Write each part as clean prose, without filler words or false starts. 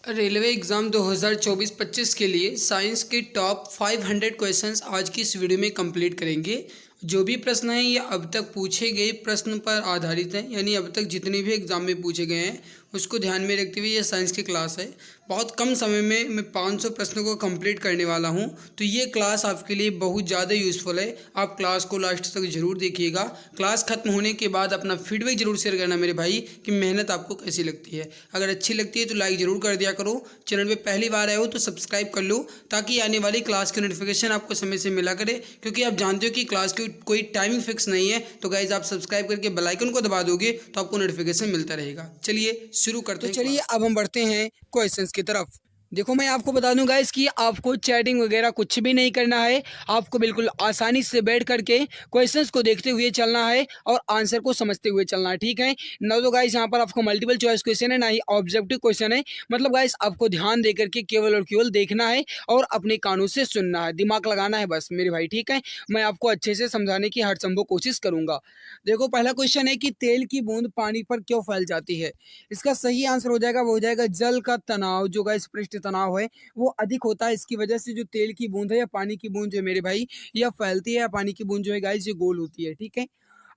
Railway exam 2024-25 के लिए science के टॉप 500 क्वेश्चंस आज की इस वीडियो में कंप्लीट करेंगे। जो भी प्रश्न हैं ये अब तक पूछे गए प्रश्न पर आधारित हैं, यानी अब तक जितने भी एग्ज़ाम में पूछे गए हैं उसको ध्यान में रखते हुए ये साइंस की क्लास है। बहुत कम समय में मैं 500 प्रश्नों को कंप्लीट करने वाला हूं, तो ये क्लास आपके लिए बहुत ज़्यादा यूज़फुल है। आप क्लास को लास्ट तक ज़रूर देखिएगा। क्लास खत्म होने के बाद अपना फीडबैक ज़रूर शेयर करना मेरे भाई कि मेहनत आपको कैसी लगती है। अगर अच्छी लगती है तो लाइक ज़रूर कर दिया करो। चैनल पे पहली बार आए हो तो सब्सक्राइब कर लो ताकि आने वाली क्लास की नोटिफिकेशन आपको समय से मिला करे, क्योंकि आप जानते हो कि क्लास की कोई टाइमिंग फिक्स नहीं है। तो गाइज आप सब्सक्राइब करके बेल आइकन को दबा दोगे तो आपको नोटिफिकेशन मिलता रहेगा। चलिए शुरू करते हैं। तो चलिए अब हम बढ़ते हैं क्वेश्चंस की तरफ। देखो मैं आपको बता दूं गाइस कि आपको चैटिंग वगैरह कुछ भी नहीं करना है। आपको बिल्कुल आसानी से बैठ करके क्वेश्चंस को देखते हुए चलना है और आंसर को समझते हुए चलना है, ठीक है ना। तो गाइस यहाँ पर आपको मल्टीपल चॉइस क्वेश्चन है, ना ही ऑब्जेक्टिव क्वेश्चन है। मतलब गाइस आपको ध्यान दे करके केवल और केवल देखना है और अपने कानों से सुनना है, दिमाग लगाना है बस मेरे भाई, ठीक है। मैं आपको अच्छे से समझाने की हर संभव कोशिश करूंगा। देखो पहला क्वेश्चन है कि तेल की बूंद पानी पर क्यों फैल जाती है। इसका सही आंसर हो जाएगा, वो हो जाएगा जल का तनाव, जो गाइस पृष्ठ तनाव है वो अधिक होता है। इसकी वजह से जो तेल की बूंद है या पानी की बूंद जो है मेरे भाई यह फैलती है, या पानी की बूंद जो है गाइस ये गोल होती है, ठीक है।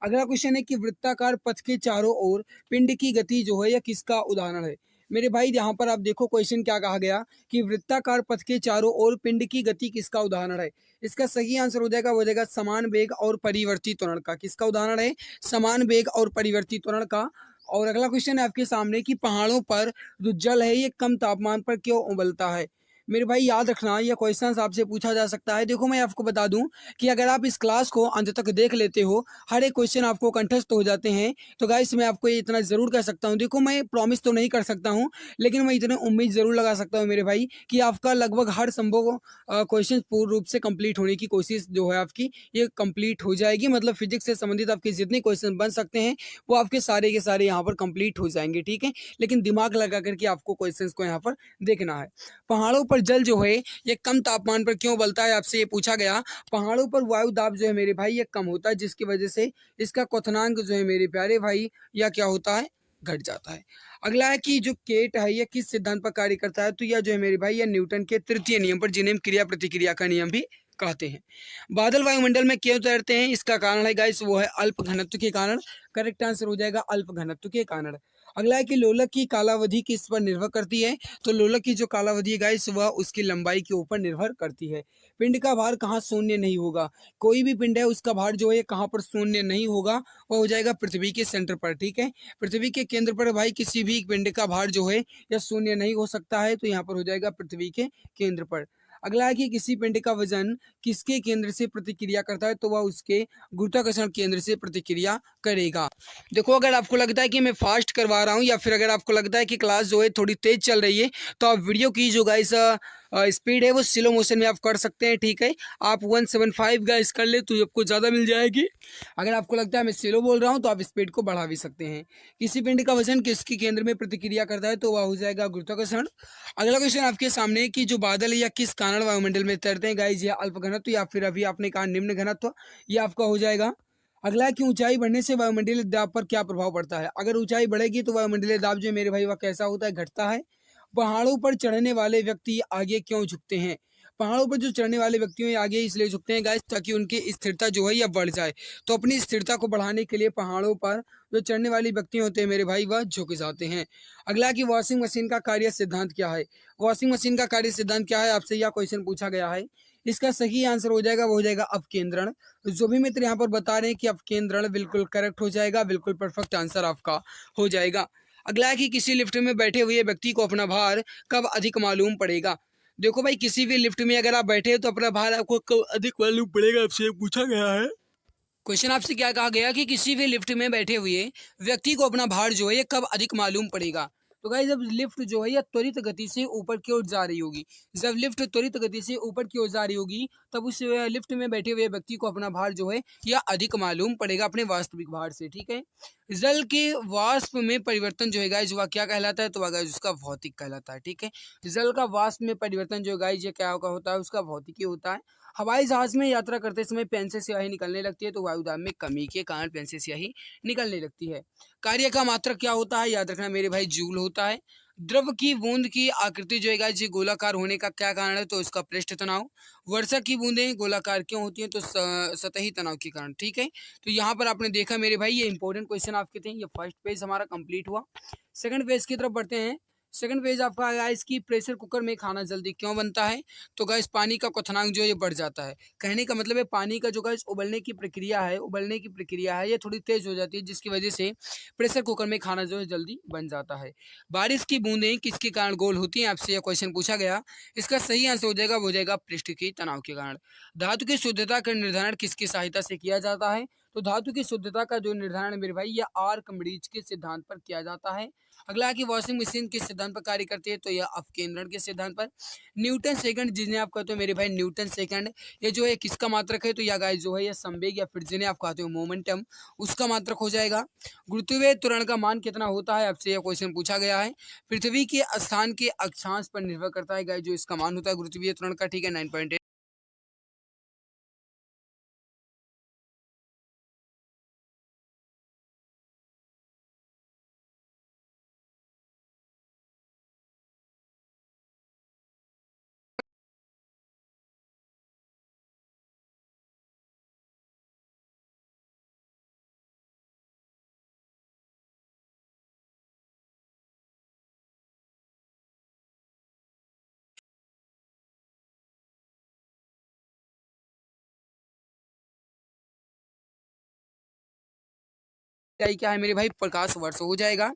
अगला क्वेश्चन है कि वृत्ताकार पथ के चारों ओर पिंड की गति जो है यह किसका उदाहरण है। मेरे भाई यहाँ पर आप देखो क्वेश्चन क्या कहा गया कि वृत्ताकार पथ के चारों ओर पिंड की गति किसका उदाहरण है। इसका सही आंसर हो जाएगा, वो हो जाएगा समान वेग और परिवर्ती त्वरण का। किसका उदाहरण है? समान वेग और परिवर्ती त्वरण का। और अगला क्वेश्चन है आपके सामने कि पहाड़ों पर जो जल है ये कम तापमान पर क्यों उबलता है। मेरे भाई याद रखना यह क्वेश्चन आपसे पूछा जा सकता है। देखो मैं आपको बता दूं कि अगर आप इस क्लास को अंत तक देख लेते हो, हर एक क्वेश्चन आपको कंठस्थ हो जाते हैं, तो गाइस मैं आपको ये इतना जरूर कह सकता हूँ। देखो मैं प्रॉमिस तो नहीं कर सकता हूँ, लेकिन मैं इतने उम्मीद जरूर लगा सकता हूँ मेरे भाई कि आपका लगभग हर संभव क्वेश्चन पूर्ण रूप से कंप्लीट होने की कोशिश जो है आपकी ये कंप्लीट हो जाएगी। मतलब फिजिक्स से संबंधित आपके जितने क्वेश्चन बन सकते हैं वो आपके सारे के सारे यहाँ पर कंप्लीट हो जाएंगे, ठीक है। लेकिन दिमाग लगा करके आपको क्वेश्चंस को यहाँ पर देखना है। पहाड़ों पर जल जो है ये कम तापमान पर क्यों उबलता है, आपसे ये पूछा गया। पहाड़ों पर वायु दाब जो है मेरे भाई ये कम होता है, जिसकी वजह से इसका क्वथनांक जो है मेरे प्यारे भाई या क्या होता है, घट जाता है। अगला है कि जो केट है यह किस सिद्धांत पर कार्य करता है। तो यह जो है मेरे भाई यह न्यूटन के तृतीय नियम पर, जिन्हें हम क्रिया प्रतिक्रिया का नियम भी कहते हैं। बादल वायुमंडल में क्यों तैरते हैं, इसका कारण है गाइस वो है अल्प घनत्व के कारण। करेक्ट आंसर हो जाएगा अल्प घनत्व के कारण। अगला है कि लोलक की कालावधि किस पर निर्भर करती है। तो लोलक की जो कालावधि है गाइस वह उसकी लंबाई के ऊपर निर्भर करती है। पिंड का भार कहाँ शून्य नहीं होगा। कोई भी पिंड है उसका भार जो है कहाँ पर शून्य नहीं होगा, वह हो जाएगा पृथ्वी के सेंटर पर, ठीक है। पृथ्वी के केंद्र पर भाई किसी भी पिंड का भार जो है यह शून्य नहीं हो सकता है, तो यहाँ पर हो जाएगा पृथ्वी के केंद्र पर। अगला है कि किसी पिंड का वजन किसके केंद्र से प्रतिक्रिया करता है। तो वह उसके गुरुत्वाकर्षण केंद्र से प्रतिक्रिया करेगा। देखो अगर आपको लगता है कि मैं फास्ट करवा रहा हूँ, या फिर अगर आपको लगता है कि क्लास जो है थोड़ी तेज चल रही है, तो आप वीडियो की जो गाइस स्पीड है वो स्लो मोशन में आप कर सकते हैं, ठीक है। आप 175 गाइस कर ले तो आपको ज़्यादा मिल जाएगी। अगर आपको लगता है मैं स्लो बोल रहा हूँ तो आप स्पीड को बढ़ा भी सकते हैं। किसी पिंड का वजन किसके केंद्र में प्रतिक्रिया करता है। तो वह हो जाएगा गुरुत्वाकर्षण। अगला क्वेश्चन आपके सामने कि जो बादल है या किस कारण वायुमंडल में तैरते हैं गाइस, या अल्प घनत्व या फिर अभी आपने कहा निम्न घनत्व, ये आपका हो जाएगा। अगला है कि ऊंचाई बढ़ने से वायुमंडलीय दाब पर क्या प्रभाव पड़ता है। अगर ऊंचाई बढ़ेगी तो वायुमंडलीय दाब जो मेरे भाई वह कैसा होता है, घटता है। पहाड़ों पर चढ़ने वाले व्यक्ति आगे क्यों झुकते हैं। पहाड़ों पर जो चढ़ने वाले व्यक्ति हैं आगे इसलिए झुकते हैं गाइस ताकि उनकी स्थिरता जो है यह बढ़ जाए। तो अपनी स्थिरता को बढ़ाने के लिए पहाड़ों पर जो चढ़ने वाले व्यक्ति होते हैं मेरे भाई वह झुक जाते हैं। अगला कि वॉशिंग मशीन का कार्य सिद्धांत क्या है। वॉशिंग मशीन का कार्य सिद्धांत क्या है, आपसे यह क्वेश्चन पूछा गया है। इसका सही आंसर हो जाएगा, वो हो जाएगा अपकेंद्रण। जो भी मित्र यहाँ पर बता रहे हैं कि अपकेंद्रण बिल्कुल करेक्ट हो जाएगा, बिल्कुल परफेक्ट आंसर आपका हो जाएगा। अगला है कि किसी लिफ्ट में बैठे हुए व्यक्ति को अपना भार कब अधिक मालूम पड़ेगा। देखो भाई किसी भी लिफ्ट में अगर आप बैठे हो तो अपना भार आपको कब अधिक मालूम पड़ेगा, आपसे पूछा गया है। क्वेश्चन आपसे क्या कहा गया कि किसी भी लिफ्ट में बैठे हुए व्यक्ति को अपना भार जो है ये कब अधिक मालूम पड़ेगा। तो गाइस जब लिफ्ट जो है यह त्वरित गति से ऊपर की ओर जा रही होगी, जब लिफ्ट त्वरित गति से ऊपर की ओर जा रही होगी तब उस लिफ्ट में बैठे हुए व्यक्ति को अपना भार जो है यह अधिक मालूम पड़ेगा अपने वास्तविक भार से, ठीक है। जल के वाष्प में परिवर्तन जो है गाइस वह क्या कहलाता है। तो वह गाइस उसका भौतिक कहलाता है, ठीक है। जल का वाष्प में परिवर्तन जो गाइस ये क्या होता है, उसका भौतिकी होता है। हवाई जहाज में यात्रा करते समय पेन से स्याही निकलने लगती है, तो वायुदाब में कमी के कारण पेन से स्याही निकलने लगती है। कार्य का मात्रक क्या होता है, याद रखना मेरे भाई जूल होता है। द्रव की बूंद की आकृति जो है गाइस ये गोलाकार होने का क्या कारण है? तो इसका पृष्ठ तनाव। वर्षा की बूंदें गोलाकार क्यों होती हैं? तो सतही तनाव के कारण। ठीक है, तो यहाँ पर आपने देखा मेरे भाई ये इंपॉर्टेंट क्वेश्चन आपके थे। ये फर्स्ट पेज हमारा कंप्लीट हुआ। सेकंड पेज की तरफ बढ़ते हैं। सेकंड पेज आपका आया इसकी प्रेशर कुकर में खाना जल्दी क्यों बनता है? तो गाइस पानी का क्वथनांक जो है ये बढ़ जाता है। कहने का मतलब है पानी का जो गाइस उबलने की प्रक्रिया है ये थोड़ी तेज हो जाती है, जिसकी वजह से प्रेशर कुकर में खाना जो है जल्दी बन जाता है। बारिश की बूंदें किसके कारण गोल होती हैं? आपसे यह क्वेश्चन पूछा गया। इसका सही आंसर हो जाएगा पृष्ठ की तनाव के कारण। धातु की शुद्धता का निर्धारण किसकी सहायता से किया जाता है? तो धातु की शुद्धता का जो निर्धारण मेरे भाई यह आर्कमिडीज के सिद्धांत पर किया जाता है। अगला है कि वॉशिंग मशीन किस सिद्धांत पर कार्य करती है? तो यह अपकेंद्रण के सिद्धांत पर। न्यूटन सेकंड जिन्हें आप कहते हो मेरे भाई न्यूटन सेकंड, ये जो है किसका मात्रक है? तो यह गाइस जो है यह संवेग या फिर जिन्हें आप कहते हो मोमेंटम, उसका मात्रक हो जाएगा। गुरुत्वीय त्वरण का मान कितना होता है? आपसे यह क्वेश्चन पूछा गया है। पृथ्वी के स्थान के अक्षांश पर निर्भर करता है गाइस जो इसका मान होता है गुरुत्वीय त्वरण का। ठीक है, 9.8। क्या है मेरे भाई? प्रकाश वर्ष हो जाएगा।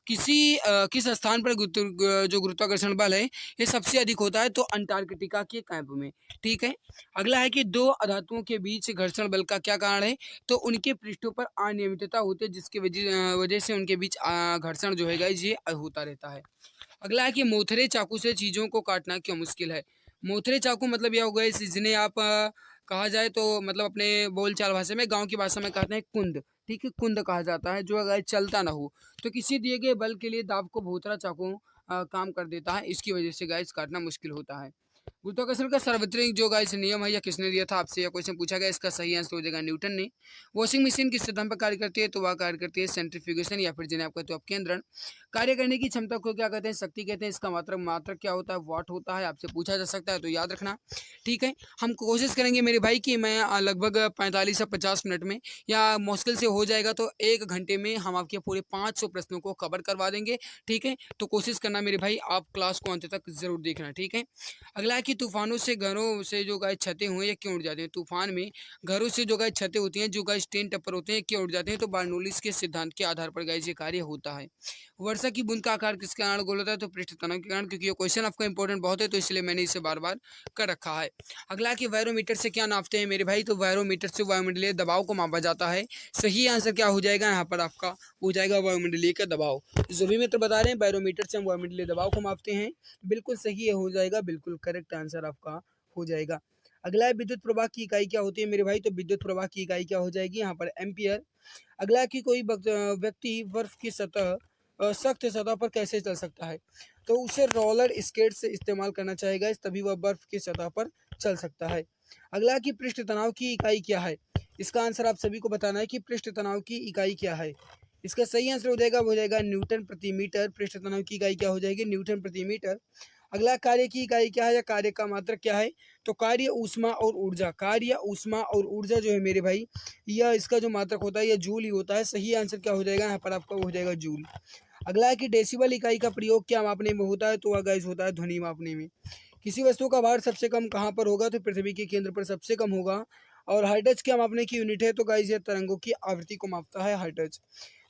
किस स्थान पर जो गुरुत्वाकर्षण बल है ये सबसे अधिक होता है? तो अंटार्कटिका के कैंप में। ठीक है, अगला है कि दो धातुओं के बीच घर्षण बल का क्या कारण है? तो उनके पृष्ठों पर अनियमितता होती है, जिसकी वजह से उनके बीच घर्षण जो है गाइस ये होता रहता है। अगला है कि मोथरे चाकू से चीजों को काटना क्यों मुश्किल है? मोथरे चाकू मतलब यह हो गया जिन्हें आप कहा जाए तो मतलब अपने बोलचाल भाषा में, गांव की भाषा में कहते हैं कुंद। ठीक है, कुंद कहा जाता है, जो अगर चलता ना हो तो किसी दिए गए बल के लिए दाब को भोथरा चाकू काम कर देता है। इसकी वजह से गाइस काटना मुश्किल होता है। गुरुत्वाकर्षण का सार्वत्रिक जो गाइस नियम है यह किसने दिया था? आपसे यह क्वेश्चन पूछा गया। इसका सही आंसर हो जाएगा न्यूटन ने। वॉशिंग मशीन किस सिद्धांत पर कार्य करती है? तो वह कार्य करती है सेंट्रीफ्यूगेशन या फिर जिन्हें आप कहते हो अपकेंद्रण। कार्य करने की क्षमता को क्या कहते हैं? शक्ति कहते हैं। इसका मात्रक क्या होता है? वाट होता है। आपसे पूछा जा सकता है, तो याद रखना। ठीक है, हम कोशिश करेंगे मेरे भाई कि मैं लगभग 45 से 50 मिनट में, या मुश्किल से हो जाएगा तो 1 घंटे में हम आपके पूरे 500 प्रश्नों को कवर करवा देंगे। ठीक है, तो कोशिश करना मेरे भाई, आप क्लास को अंत तक जरूर देखना। ठीक है, अगला है कि तूफानों से घरों से जो गाय छतें हुए या क्यों उड़ जाते हैं? तूफान में घरों से जो गाय छतें होती हैं, जो गाय टीन टप्पर होते हैं, क्यों उड़ जाते हैं? तो बर्नौलीज के सिद्धांत के आधार पर गाइस ये कार्य होता है। वर्षा की बूंद का आकार किसके कारण गोल होता है? तो पृष्ठ तनाव के कारण, क्योंकि ये क्वेश्चन आपका इंपॉर्टेंट बहुत है, तो इसलिए मैंने इसे बार बार कर रखा है। अगला कि बैरोमीटर से क्या नापते हैं मेरे भाई? तो बैरोमीटर से वायुमंडलीय दबाव को मापा जाता है। सही आंसर क्या हो जाएगा यहाँ पर? आपका हो जाएगा वायुमंडलीय का दबाव। जो भी मित्र बता रहे हैं बैरोमीटर से हम वायुमंडलीय दबाव को मापते हैं, बिल्कुल सही है, हो जाएगा, बिल्कुल करेक्ट आंसर आपका हो जाएगा। अगला है विद्युत प्रवाह की इकाई क्या होती है मेरे भाई? तो विद्युत प्रवाह की इकाई क्या हो जाएगी यहाँ पर? एम्पियर। अगला है कि कोई व्यक्ति बर्फ की सतह सख्त सतह पर कैसे चल सकता है? तो उसे रोलर स्केट से इस्तेमाल करना चाहेगा, तभी वह बर्फ की सतह पर चल सकता है। अगला कि पृष्ठ तनाव की इकाई क्या है? इसका आंसर आप सभी को बताना है कि पृष्ठ तनाव की इकाई क्या है। इसका सही आंसर हो जाएगा न्यूटन प्रति मीटर। पृष्ठ तनाव की इकाई क्या हो जाएगी? न्यूटन प्रति मीटर। अगला कार्य की इकाई क्या है या कार्य का मात्रक क्या है? तो कार्य ऊष्मा और ऊर्जा। कार्य ऊष्मा और ऊर्जा जो है मेरे भाई, यह इसका जो मात्रक होता है यह जूल ही होता है। सही आंसर क्या हो जाएगा यहाँ पर? आपका हो जाएगा जूल। अगला है कि डेसिबल इकाई का प्रयोग क्या मापने में होता है? तो वह गाइस होता है ध्वनि मापने में। किसी वस्तु का भार सबसे कम कहाँ पर होगा? तो पृथ्वी के केंद्र पर सबसे कम होगा। और हर्ट्ज क्या मापने की यूनिट है? तो गाइस यह तरंगों की आवृत्ति को मापता है, हर्ट्ज।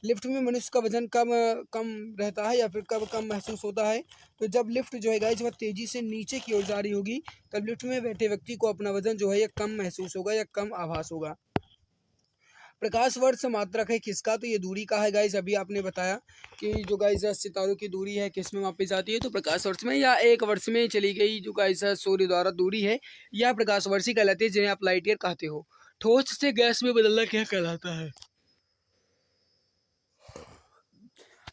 लिफ्ट में मनुष्य का वजन कम कम रहता है या फिर कब कम महसूस होता है? तो जब लिफ्ट जो है गाइस वह तेजी से नीचे की ओर जा रही होगी, तब लिफ्ट में बैठे व्यक्ति को अपना वजन जो है यह कम महसूस होगा या कम आभास होगा। प्रकाश वर्ष मात्रक है किसका? तो ये दूरी का है गाइस। अभी आपने बताया कि जो गाइस सितारों की दूरी है किस में मापी जाती है? तो प्रकाश वर्ष में, या एक वर्ष में चली गई जो गाइस सूर्य द्वारा दूरी है, या प्रकाश वर्ष ही कहलाती है, जिन्हें आप लाइट ईयर कहते हो। ठोस से गैस में बदलना क्या कहलाता है?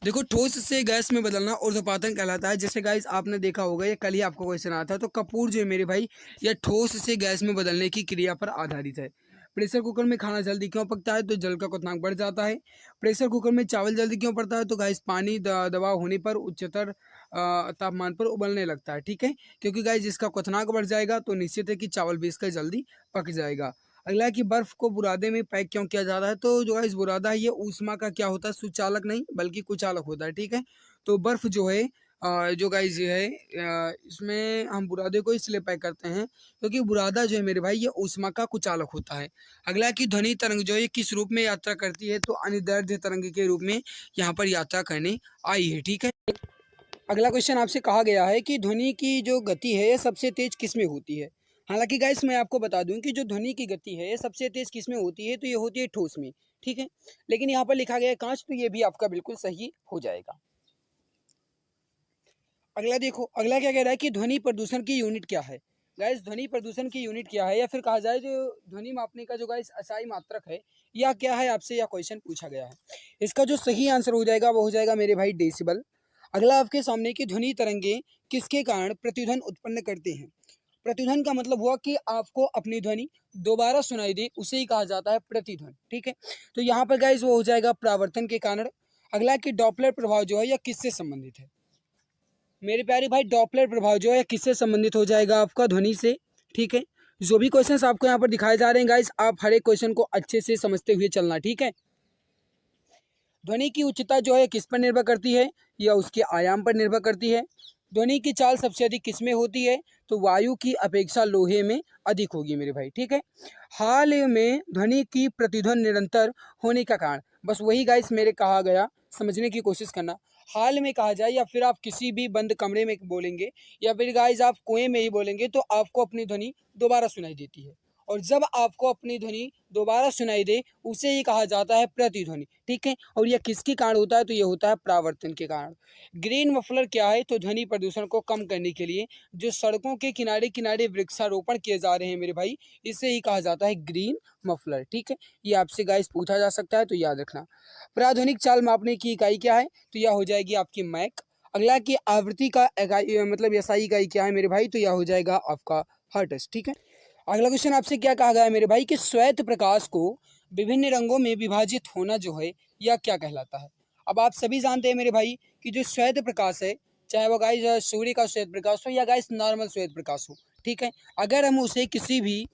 देखो, ठोस से गैस में बदलना ऊर्ध्वपातन कहलाता है। जैसे गाइस आपने देखा होगा, ये कल ही आपको क्वेश्चन आया था, तो कपूर जो है मेरे भाई यह ठोस से गैस में बदलने की क्रिया पर आधारित है। प्रेशर कुकर में खाना जल्दी क्यों पकता है? तो जल का क्वथनांक बढ़ जाता है। प्रेशर कुकर में चावल जल्दी क्यों पड़ता है? तो गाइस पानी दबाव होने पर उच्चतर तापमान पर उबलने लगता है, ठीक है। क्योंकि गाइस जिसका क्वथनांक बढ़ जाएगा तो निश्चित है कि चावल भी इसका जल्दी पक जाएगा। अगला है कि बर्फ को बुरादे में पैक क्यों किया जाता है? तो जो गाइस बुरादा है ये ऊष्मा का क्या होता है? सुचालक नहीं बल्कि कुचालक होता है, ठीक है। तो बर्फ जो है जो गाइस ये है इसमें हम बुरादे को इसलिए पैक करते हैं क्योंकि बुरादा जो है मेरे भाई ये ऊष्मा का कुचालक होता है। अगला है कि ध्वनि तरंग जो है किस रूप में यात्रा करती है? तो अनिर्देश तरंग के रूप में यहाँ पर यात्रा करने आई है, ठीक है। अगला क्वेश्चन आपसे कहा गया है कि ध्वनि की जो गति है ये सबसे तेज किस में होती है? हालांकि गाइस मैं आपको बता दूं कि जो ध्वनि की गति है ये सबसे तेज किस में होती है? तो ये होती है ठोस में, ठीक है। लेकिन यहाँ पर लिखा गया है कांच, तो ये भी आपका बिल्कुल सही हो जाएगा। अगला देखो, अगला क्या कह रहा है कि ध्वनि प्रदूषण की यूनिट क्या है? गाइस ध्वनि प्रदूषण की यूनिट क्या है, या फिर कहा जाए जो ध्वनि मापने का जो गाइस असाई मात्रक है या क्या है, आपसे यह क्वेश्चन पूछा गया है। इसका जो सही आंसर हो जाएगा वो हो जाएगा मेरे भाई डेसिबल। अगला आपके सामने की ध्वनि तरंगे किसके कारण प्रतिध्वनि उत्पन्न करते हैं? प्रतिध्वनि का मतलब हुआ कि आपको अपनी ध्वनि दोबारा सुनाई दे, उसे ही कहा जाता है प्रतिध्वनि, ठीक है। तो यहाँ पर गाइस वो हो जाएगा परावर्तन के कारण। अगला कि डॉपलर प्रभाव जो है यह किससे संबंधित है? मेरे प्यारे भाई डॉपलर प्रभाव जो है किससे संबंधित हो जाएगा? आपका ध्वनि से, ठीक है। जो भी क्वेश्चंस आपको यहाँ पर दिखाए जा रहे हैं गाइस, आप हर एक क्वेश्चन को अच्छे से समझते हुए चलना, ठीक है। ध्वनि की उच्चता जो है किस पर निर्भर करती है? या उसके आयाम पर निर्भर करती है। ध्वनि की चाल सबसे अधिक किस में होती है? तो वायु की अपेक्षा लोहे में अधिक होगी मेरे भाई, ठीक है। हाल में ध्वनि की प्रतिध्वनि निरंतर होने का कारण, बस वही गाइस मेरे कहा गया, समझने की कोशिश करना। हाल में कहा जाए या फिर आप किसी भी बंद कमरे में बोलेंगे या फिर गाइस आप कुएं में ही बोलेंगे तो आपको अपनी ध्वनि दोबारा सुनाई देती है। और जब आपको अपनी ध्वनि दोबारा सुनाई दे उसे ही कहा जाता है प्रतिध्वनि, ठीक है। और यह किसके कारण होता है? तो यह होता है परावर्तन के कारण। ग्रीन मफलर क्या है? तो ध्वनि प्रदूषण को कम करने के लिए जो सड़कों के किनारे किनारे वृक्षारोपण किए जा रहे हैं मेरे भाई, इसे ही कहा जाता है ग्रीन मफलर, ठीक है। ये आपसे गाइस पूछा जा सकता है, तो याद रखना। प्राध्वनिक चाल मापने की इकाई क्या है? तो यह हो जाएगी आपकी मैक। अगला की आवृत्ति का मतलब एसआई इकाई क्या है मेरे भाई? तो यह हो जाएगा आपका हर्ट्ज, ठीक है। अगला क्वेश्चन आपसे क्या कहा गया है मेरे भाई कि श्वेत प्रकाश को विभिन्न रंगों में विभाजित होना जो है यह क्या कहलाता है? अब आप सभी जानते हैं मेरे भाई कि जो श्वेत प्रकाश है, चाहे वो गाइस सूर्य का श्वेत प्रकाश हो या गाइस नॉर्मल श्वेत प्रकाश हो, ठीक है। अगर हम उसे किसी भी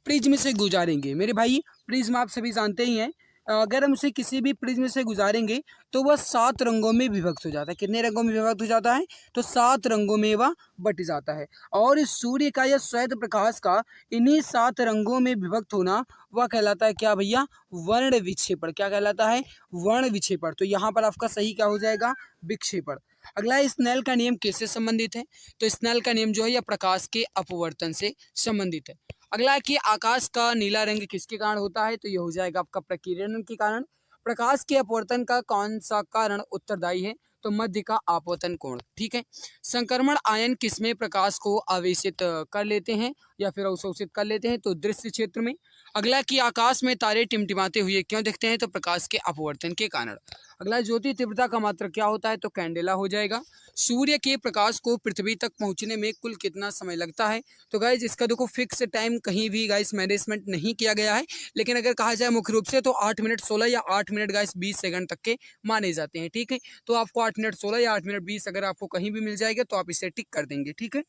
प्रिज्म से गुजारेंगे मेरे भाई, प्रिज्म आप सभी जानते ही हैं, अगर हम उसे किसी भी प्रिज्म से गुजारेंगे तो वह 7 रंगों में विभक्त हो जाता है। कितने रंगों में विभक्त हो जाता है? तो 7 रंगों में वह बट जाता है। और इस सूर्य का या श्वेत प्रकाश का इन्हीं 7 रंगों में विभक्त होना वह कहलाता है क्या भैया? वर्ण विक्षेपण। क्या कहलाता है? वर्ण विक्षेपण। तो यहाँ पर आपका सही क्या हो जाएगा? विक्षेपण। अगला स्नेल का नियम किससे संबंधित है? तो स्नेल का नियम जो है यह प्रकाश के अपवर्तन से संबंधित है। अगला है कि आकाश का नीला रंग किसके कारण होता है? तो यह हो जाएगा आपका प्रकीर्णन के कारण। प्रकाश के अपवर्तन का कौन सा कारण उत्तरदायी है? तो मध्य का आपतन कोण, ठीक है। संक्रमण आयन किसमें प्रकाश को आवेशित कर लेते हैं या फिर अवशोषित कर लेते हैं? तो दृश्य क्षेत्र में। अगला कि आकाश में तारे टिमटिमाते हुए क्यों दिखते हैं? तो प्रकाश के अपवर्तन के कारण। अगला ज्योति तीव्रता का मात्रक क्या होता है? तो कैंडेला हो जाएगा। सूर्य के प्रकाश को पृथ्वी तक पहुंचने में कुल कितना समय लगता है? तो गाइज इसका देखो फिक्स टाइम कहीं भी गाइस मैनेजमेंट नहीं किया गया है, लेकिन अगर कहा जाए मुख्य रूप से तो 8 मिनट 16 या 8 मिनट गाइस 20 सेकंड तक के माने जाते हैं, ठीक है। तो आपको 8 मिनट 16 या 8 मिनट 20 अगर आपको कहीं भी मिल जाएगा तो आप इसे टिक कर देंगे, ठीक है।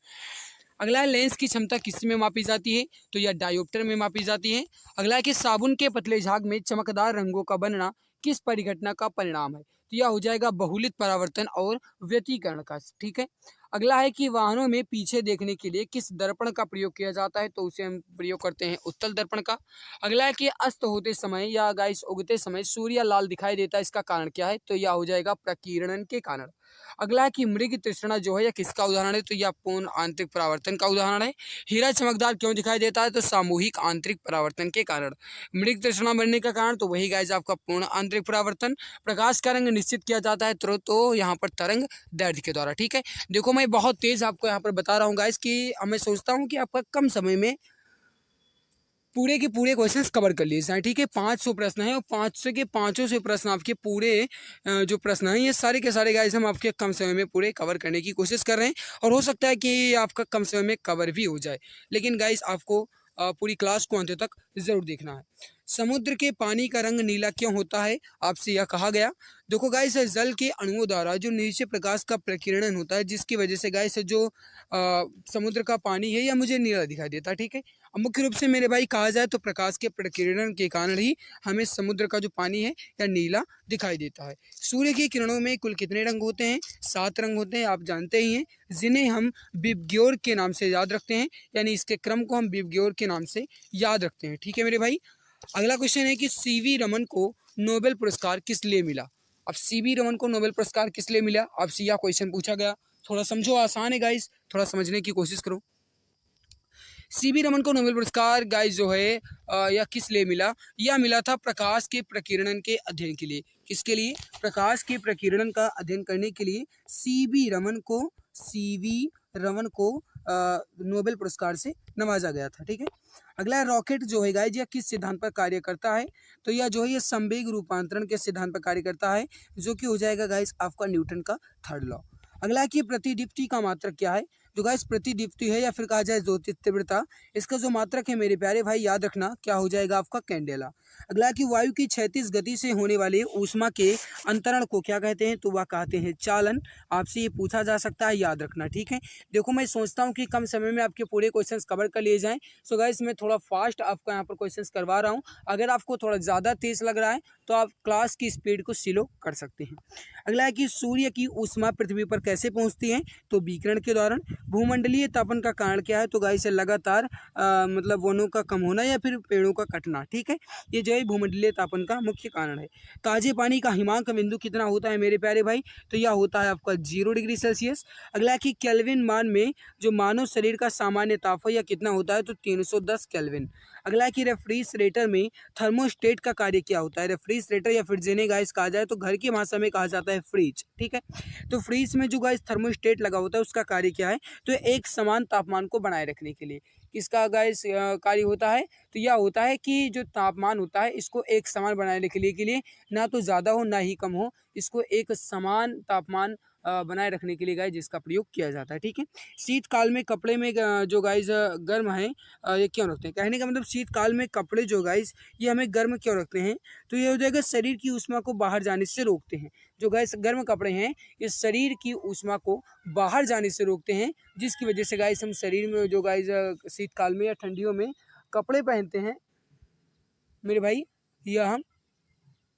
अगला है लेंस की क्षमता किस में मापी जाती है? तो यह डायोप्टर में मापी जाती है। अगला है कि साबुन के पतले झाग में चमकदार रंगों का बनना किस परिघटना का परिणाम है? तो यह हो जाएगा बहुलित परावर्तन और व्यतिकरण का, ठीक है। अगला है कि वाहनों में पीछे देखने के लिए किस दर्पण का प्रयोग किया जाता है? तो उसे हम प्रयोग करते हैं उत्तल दर्पण का। अगला है कि अस्त होते समय या गाइस उगते समय सूर्य लाल दिखाई देता है, इसका कारण क्या है? तो यह हो जाएगा प्रकीर्णन के कारण। अगला है कि मृग तृष्णा जो है यह किसका उदाहरण है? तो यह पूर्ण आंतरिक परावर्तन का उदाहरण है। हीरा चमकदार क्यों दिखाई देता है? तो सामूहिक आंतरिक परावर्तन के कारण। मृग तृष्णा बनने का कारण तो वही गाइस आपका पूर्ण आंतरिक परावर्तन। प्रकाश का रंग निश्चित किया जाता है तो यहाँ पर तरंग दैर्ध्य के द्वारा, ठीक है। देखो मैं बहुत तेज आपको यहाँ पर बता रहा हूँ गाइस कि मैं सोचता हूँ कि आपका कम समय में पूरे के पूरे क्वेश्चंस कवर कर लिए जाए, ठीक है। 500 प्रश्न है और 500 के 500 प्रश्न आपके पूरे जो प्रश्न हैं ये सारे के सारे गाइस हम आपके कम समय में पूरे कवर करने की कोशिश कर रहे हैं और हो सकता है कि आपका कम समय में कवर भी हो जाए, लेकिन गाइस आपको पूरी क्लास को अंत तक जरूर देखना है। समुद्र के पानी का रंग नीला क्यों होता है, आपसे यह कहा गया। देखो गाइस, जल के अणुओं द्वारा जो नीचे प्रकाश का प्रकीर्णन होता है, जिसकी वजह से गाइस जो समुद्र का पानी है यह मुझे नीला दिखाई देता है। ठीक है, अब मुख्य रूप से मेरे भाई कहा जाए तो प्रकाश के प्रकीर्णन के कारण ही हमें समुद्र का जो पानी है यह नीला दिखाई देता है। सूर्य की किरणों में कुल कितने रंग होते हैं? 7 रंग होते हैं, आप जानते ही हैं, जिन्हें हम विबग्योर के नाम से याद रखते हैं, यानी इसके क्रम को हम विबग्योर के नाम से याद रखते हैं। ठीक है मेरे भाई। अगला क्वेश्चन है कि सीवी रमन को नोबेल पुरस्कार किस लिए मिला? अब सीवी रमन को नोबेल पुरस्कार किस लिए मिला, आपसे यह क्वेश्चन पूछा गया। थोड़ा समझो, आसान है गाइस, थोड़ा समझने की कोशिश करो। सीवी रमन को नोबेल पुरस्कार गाइस जो है यह किस लिए मिला? यह मिला था प्रकाश के प्रकीर्णन के अध्ययन के लिए। किसके लिए? प्रकाश के प्रकीर्णन का अध्ययन करने के लिए सीवी रमन को नोबेल पुरस्कार से नवाजा गया था। ठीक है, अगला रॉकेट जो है गाइस यह किस सिद्धांत पर कार्य करता है? तो यह जो है ये संवेग रूपांतरण के सिद्धांत पर कार्य करता है, जो कि हो जाएगा गाइस आपका न्यूटन का 3rd लॉ। अगला कि प्रतिदीप्ति का मात्रक क्या है? जो गाइस प्रतिदीप्ति है या फिर कहा जाए ज्योति तीव्रता, इसका जो मात्रक है मेरे प्यारे भाई याद रखना क्या हो जाएगा आपका? कैंडेला। अगला कि वायु की क्षैतिज गति से होने वाले ऊष्मा के अंतरण को क्या कहते हैं? तो वह कहते हैं चालन। आपसे ये पूछा जा सकता है, याद रखना। ठीक है, देखो मैं सोचता हूँ कि कम समय में आपके पूरे क्वेश्चंस कवर कर लिए जाएं। सो गाइस मैं थोड़ा फास्ट आपका यहाँ पर क्वेश्चंस करवा रहा हूँ। अगर आपको थोड़ा ज़्यादा तेज लग रहा है तो आप क्लास की स्पीड को स्लो कर सकते हैं। अगला है कि सूर्य की ऊष्मा पृथ्वी पर कैसे पहुँचती है? तो विकिरण के दौरान। भूमंडलीय तापन का कारण क्या है? तो गाइस लगातार मतलब वनों का कम होना या फिर पेड़ों का कटना। ठीक है, ये जो है भूमंडलीय तापन का मुख्य कारण है। ताजे पानी का हिमांक बिंदु कितना होता है मेरे प्यारे भाई? तो यह होता है आपका 0 डिग्री सेल्सियस। अगला है कि केल्विन मान में जो मानव शरीर का सामान्य ताप है यह कितना होता है? तो 310 केल्विन। अगला है कि रेफ्रिजरेटर में थर्मोस्टेट का कार्य क्या होता है? रेफ्रिजरेटर या फिर जिन्हें गाइस कहा जाए तो घर की भाषा में कहा जाता है फ्रिज। ठीक है, तो फ्रिज में जो गाइस थर्मोस्टेट लगा होता है उसका कार्य क्या है? तो एक समान तापमान को बनाए रखने के लिए। किसका गाइस कार्य होता है? तो यह होता है कि जो तापमान होता है इसको एक समान बनाए रखने के लिए, ना तो ज़्यादा हो ना ही कम हो, इसको एक समान तापमान बनाए रखने के लिए गाइस जिसका प्रयोग किया जाता है। ठीक है, शीतकाल में कपड़े में जो गाइस गर्म है ये क्यों रखते हैं? कहने का मतलब शीतकाल में कपड़े जो गाइस ये हमें गर्म क्यों रखते हैं? तो ये हो जाएगा शरीर की ऊष्मा को बाहर जाने से रोकते हैं। जो गाइस गर्म कपड़े हैं ये शरीर की ऊष्मा को बाहर जाने से रोकते हैं, जिसकी वजह से गाइस हम शरीर में जो गाइस शीतकाल में या ठंडियों में कपड़े पहनते हैं मेरे भाई, यह हम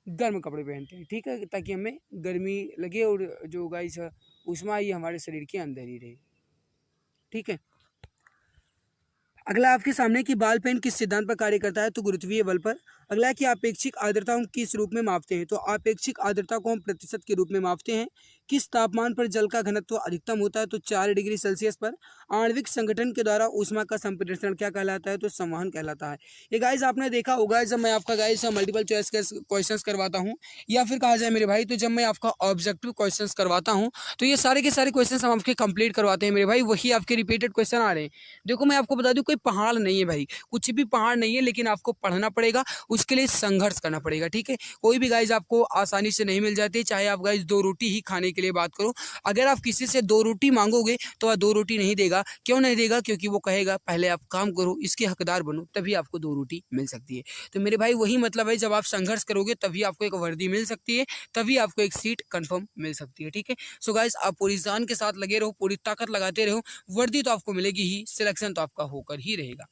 गर्म कपड़े पहनते हैं। ठीक है, ताकि हमें गर्मी लगे और जो गाइस ऊष्मा है ये हमारे शरीर के अंदर ही रहे। ठीक है, अगला आपके सामने कि बाल पेन किस सिद्धांत पर कार्य करता है? तो गुरुत्वीय बल पर। अगला है कि आपेक्षिक आर्द्रता हम किस रूप में मापते हैं? तो आपेक्षिक आर्द्रता को हम प्रतिशत के रूप में मापते हैं। किस तापमान पर जल का घनत्व अधिकतम होता है? तो 4 डिग्री सेल्सियस पर। आणविक संगठन के द्वारा ऊष्मा का संप्रेषण क्या कहलाता है? तो संवहन कहलाता है। ये गाइस आपने देखा होगा जब मैं आपका गाइस मल्टीपल चॉइस के क्वेश्चन करवाता हूँ, या फिर कहा जाए मेरे भाई तो जब मैं आपका ऑब्जेक्टिव क्वेश्चन करवाता हूँ तो ये सारे के सारे क्वेश्चन हम आपके कंप्लीट करवाते हैं मेरे भाई, वही आपके रिपीटेड क्वेश्चन आ रहे हैं। देखो मैं आपको बता दूं कोई पहाड़ नहीं है भाई, कुछ भी पहाड़ नहीं है, लेकिन आपको पढ़ना पड़ेगा, उसके लिए संघर्ष करना पड़ेगा। ठीक है, कोई भी गाइस आपको आसानी से नहीं मिल जाती, चाहे आप गाइस 2 रोटी ही खाने के लिए बात करो। अगर आप किसी से 2 रोटी मांगोगे तो वह 2 रोटी नहीं देगा। क्यों नहीं देगा? क्योंकि वो कहेगा पहले आप काम करो, इसके हकदार बनो, तभी आपको 2 रोटी मिल सकती है। तो मेरे भाई वही मतलब है, जब आप संघर्ष करोगे तभी आपको एक वर्दी मिल सकती है, तभी आपको एक सीट कंफर्म मिल सकती है। ठीक है, सो गाइस आप पूरी जान के साथ लगे रहो, पूरी ताकत लगाते रहो, वर्दी तो आपको मिलेगी ही, सिलेक्शन तो आपका होकर ही रहेगा।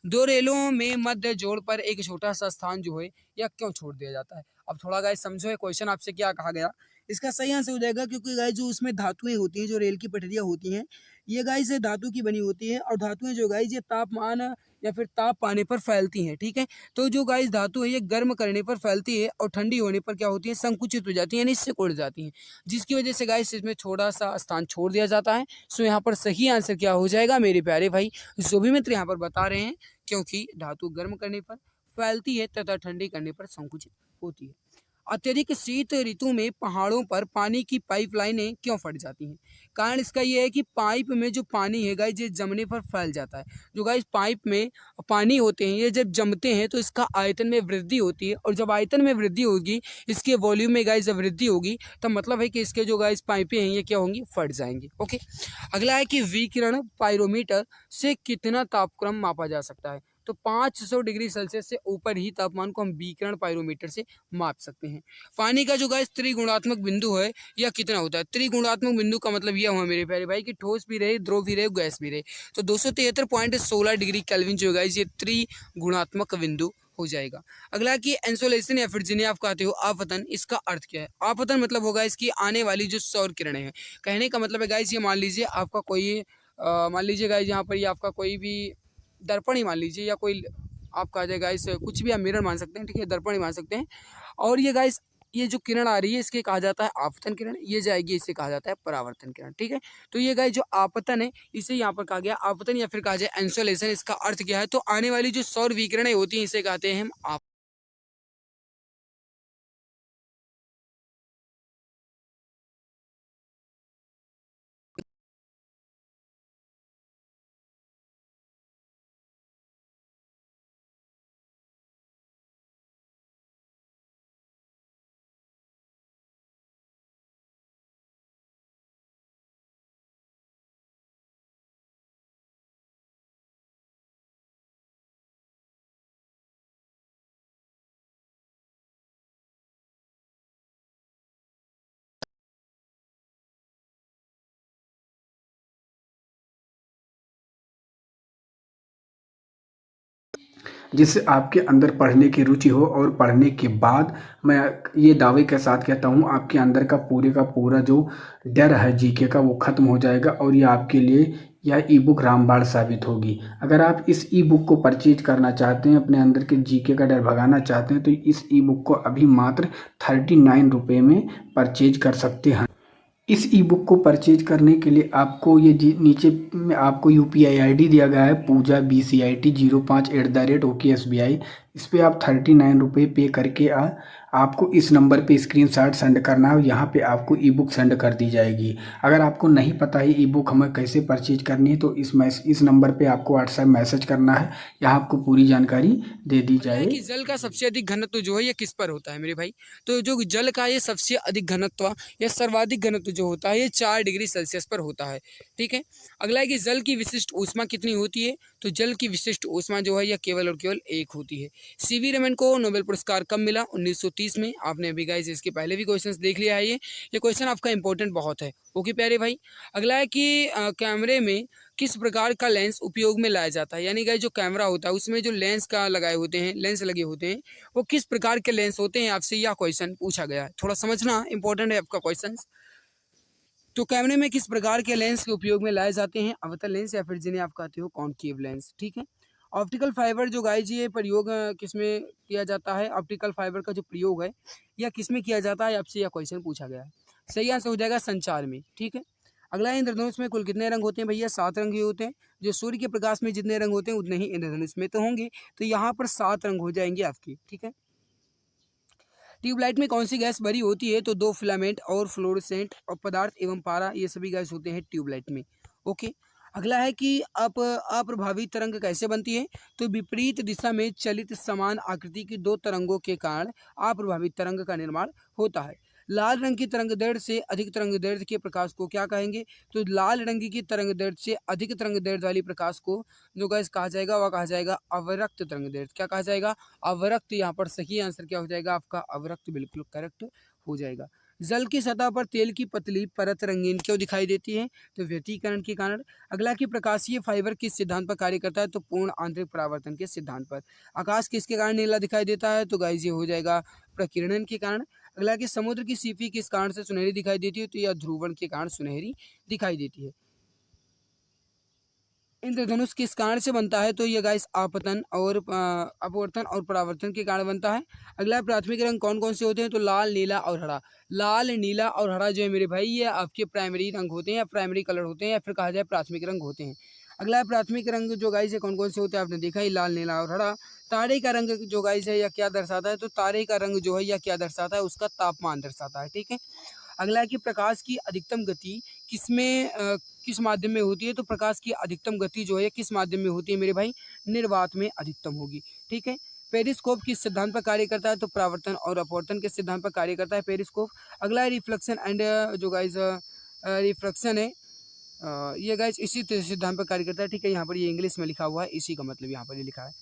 2 रेलों में मध्य जोड़ पर एक छोटा सा स्थान जो है यह क्यों छोड़ दिया जाता है? अब थोड़ा गाइस समझो, क्वेश्चन आपसे क्या कहा गया, इसका सही आंसर हो जाएगा क्योंकि गाइस जो उसमें धातुएं होती हैं, जो रेल की पटरियां होती हैं, ये गाइस धातु की बनी होती है, और धातुएं जो गाइस ये तापमान या फिर ताप पाने पर फैलती हैं। ठीक है, तो जो गाइस धातु है ये गर्म करने पर फैलती है और ठंडी होने पर क्या होती है? संकुचित हो जाती है, यानी इससे उड़ जाती हैं, जिसकी वजह से गाइस इसमें थोड़ा सा स्थान छोड़ दिया जाता है। सो यहाँ पर सही आंसर क्या हो जाएगा मेरे प्यारे भाई, जो भी मित्र यहाँ पर बता रहे हैं, क्योंकि धातु गर्म करने पर फैलती है तथा ठंडी करने पर संकुचित होती है। अत्यधिक शीत ऋतु में पहाड़ों पर पानी की पाइपलाइनें क्यों फट जाती हैं? कारण इसका ये है कि पाइप में जो पानी है गाइस ये जमने पर फैल जाता है। जो गाइस पाइप में पानी होते हैं ये जब जमते हैं तो इसका आयतन में वृद्धि होती है, और जब आयतन में वृद्धि होगी, इसके वॉल्यूम में गाइस जब वृद्धि होगी, तब मतलब है कि इसके जो गाइस पाइपें हैं ये क्या होंगी? फट जाएंगी। ओके, अगला है कि विकिरण पाइरोमीटर से कितना तापक्रम मापा जा सकता है? तो 500 डिग्री सेल्सियस से ऊपर ही तापमान को हम विकिरण पाइरोमीटर से माप सकते हैं। पानी का जो गाइस त्रिगुणात्मक बिंदु है यह कितना होता है? त्रिगुणात्मक बिंदु का मतलब यह हुआ मेरे प्यारे भाई कि ठोस भी रहे, द्रव भी रहे, गैस भी रहे। तो 273.16 डिग्री केल्विन जो गाइस ये त्रिगुणात्मक बिंदु हो जाएगा। अगला कि इंसोलेशन या फिर जिन्हें आप कहते हो आपतन, इसका अर्थ क्या है? आपतन मतलब होगा इसकी आने वाली जो सौर किरणें हैं। कहने का मतलब है गाइस ये मान लीजिए आपका कोई मान लीजिए गाइस यहाँ पर ये आपका कोई भी दर्पण ही मान लीजिए, या कोई आप कहा जाए गाइस कुछ भी आप मिरर मान सकते हैं, ठीक है, दर्पण ही मान सकते हैं। और ये गाइस ये जो किरण आ रही है इसके कहा जाता है आपतन किरण, ये जाएगी इसे कहा जाता है परावर्तन किरण, ठीक है। तो ये गाइस जो आपतन है इसे यहाँ पर कहा गया आपतन या फिर कहा जाए इंसोलेशन, इसका अर्थ क्या है? तो आने वाली जो सौर विकिरणें होती हैं इसे कहते हैं हम आप। जिससे आपके अंदर पढ़ने की रुचि हो और पढ़ने के बाद मैं ये दावे के साथ कहता हूँ आपके अंदर का पूरा जो डर है जीके का वो ख़त्म हो जाएगा और ये आपके लिए यह ई बुक रामबाण साबित होगी। अगर आप इस ई बुक को परचेज करना चाहते हैं, अपने अंदर के जीके का डर भगाना चाहते हैं, तो इस ई बुक को अभी मात्र 39 रुपये में परचेज कर सकते हैं। इस ई बुक को परचेज करने के लिए आपको ये नीचे में आपको यूपीआई आईडी दिया गया है पूजा BCIT05@OKSBI। इस पर आप 39 रुपये पे करके आपको इस नंबर पे स्क्रीनशॉट सेंड करना है। यहाँ पे आपको ई बुक सेंड कर दी जाएगी। अगर आपको नहीं पता है ई बुक हमें कैसे परचेज करनी है तो इस नंबर पे आपको व्हाट्सएप मैसेज करना है, यहाँ आपको पूरी जानकारी दे दी है कि जाएगी। जल का सबसे अधिक घनत्व जो है ये किस पर होता है मेरे भाई? तो जो जल का ये सबसे अधिक घनत्व या सर्वाधिक घनत्व जो होता है ये 4 डिग्री सेल्सियस पर होता है, ठीक है। अगला है कि जल की विशिष्ट ऊष्मा कितनी होती है? तो जल की विशिष्ट ऊष्मा जो है यह केवल और केवल 1 होती है। सीवी रमन को नोबेल पुरस्कार कब मिला? 1930 में। आपने अभी गाइस इसके पहले भी क्वेश्चन देख लिया है। ये क्वेश्चन आपका इंपॉर्टेंट बहुत है, ओके प्यारे भाई। अगला है कि कैमरे में किस प्रकार का लेंस उपयोग में लाया जाता है? यानी कि जो कैमरा होता है उसमें जो लेंस का लगाए होते हैं, लेंस लगे होते हैं, वो किस प्रकार के लेंस होते हैं? आपसे यह क्वेश्चन पूछा गया है, थोड़ा समझना इंपॉर्टेंट है आपका क्वेश्चन। तो कैमरे में किस प्रकार के लेंस के उपयोग में लाए जाते हैं? अवतल लेंस या फिर जिन्हें आप कहते हो कॉनकेव लेंस, ठीक है। ऑप्टिकल फाइबर जो गाइस ये प्रयोग किसमें किया जाता है? ऑप्टिकल फाइबर का जो प्रयोग है यह किसमें किया जाता है? आपसे यह क्वेश्चन पूछा गया है। सही आंसर हो जाएगा संचार में, ठीक है। अगला है इंद्रधनुष में कुल कितने रंग होते हैं? भैया 7 रंग ही होते हैं। जो सूर्य के प्रकाश में जितने रंग होते हैं उतने ही इंद्रधनुष में तो होंगे, तो यहाँ पर 7 रंग हो जाएंगे आपके, ठीक है। ट्यूबलाइट में कौन सी गैस भरी होती है? तो 2 फिलामेंट और फ्लोरोसेंट और पदार्थ एवं पारा, ये सभी गैस होते हैं ट्यूबलाइट में, ओके। अगला है कि अप्रभावी तरंग कैसे बनती है? तो विपरीत दिशा में चलित समान आकृति की 2 तरंगों के कारण अप्रभावी तरंग का निर्माण होता है। लाल रंग की तरंग दैर्ध्य से अधिक तरंग दैर्ध्य के प्रकाश को क्या कहेंगे? तो लाल रंग की तरंग दैर्ध्य से अधिक तरंग दैर्ध्य वाली प्रकाश को जो गैस कहा जाएगा वह कहा जाएगा अवरक्त तरंग दैर्ध्य। क्या कहा जाएगा? अवरक्त। यहाँ पर सही आंसर क्या हो जाएगा आपका? अवरक्त, बिल्कुल करेक्ट हो जाएगा। जल की सतह पर तेल की पतली परत रंगीन क्यों दिखाई देती है? तो व्यतिकरण के कारण। अगला कि प्रकाशीय फाइबर किस सिद्धांत पर कार्य करता है? तो पूर्ण आंतरिक परावर्तन के सिद्धांत पर। आकाश किसके कारण नीला दिखाई देता है? तो गाइस ये हो जाएगा प्रकीर्णन के कारण। अगला कि समुद्र की सीपी किस कारण से सुनहरी दिखाई देती है? तो यह ध्रुवण के कारण सुनहरी दिखाई देती है। इंद्रधनुष किस कारण से बनता है? तो ये गाइस आपतन और अपवर्तन और परावर्तन के कारण बनता है। अगला प्राथमिक रंग कौन कौन से होते हैं? तो लाल, नीला और हरा। लाल, नीला और हरा जो है मेरे भाई ये आपके प्राइमरी रंग होते हैं या प्राइमरी कलर होते हैं या फिर कहा जाए प्राथमिक रंग होते हैं। अगला प्राथमिक रंग जो गाइस है कौन कौन से होते हैं? आपने देखा ही, लाल, नीला और हरा। तारे का रंग जो गाइस है यह क्या दर्शाता है? तो तारे का रंग जो है यह क्या दर्शाता है? उसका तापमान दर्शाता है, ठीक है। अगला है कि प्रकाश की अधिकतम गति किसमें किस माध्यम में होती है? तो प्रकाश की अधिकतम गति जो है किस माध्यम में होती है मेरे भाई? निर्वात में अधिकतम होगी, ठीक है। पेरिस्कोप किस सिद्धांत पर कार्य करता है? तो परावर्तन और अपवर्तन के सिद्धांत पर कार्य करता है पेरिस्कोप। अगला है रिफ्लेक्शन एंड जो गाइस रिफ्रैक्शन है, ये गाइस इसी सिद्धांत पर कार्य करता है, ठीक है। यहाँ पर ये इंग्लिश में लिखा हुआ है, इसी का मतलब यहाँ पर ये लिखा है।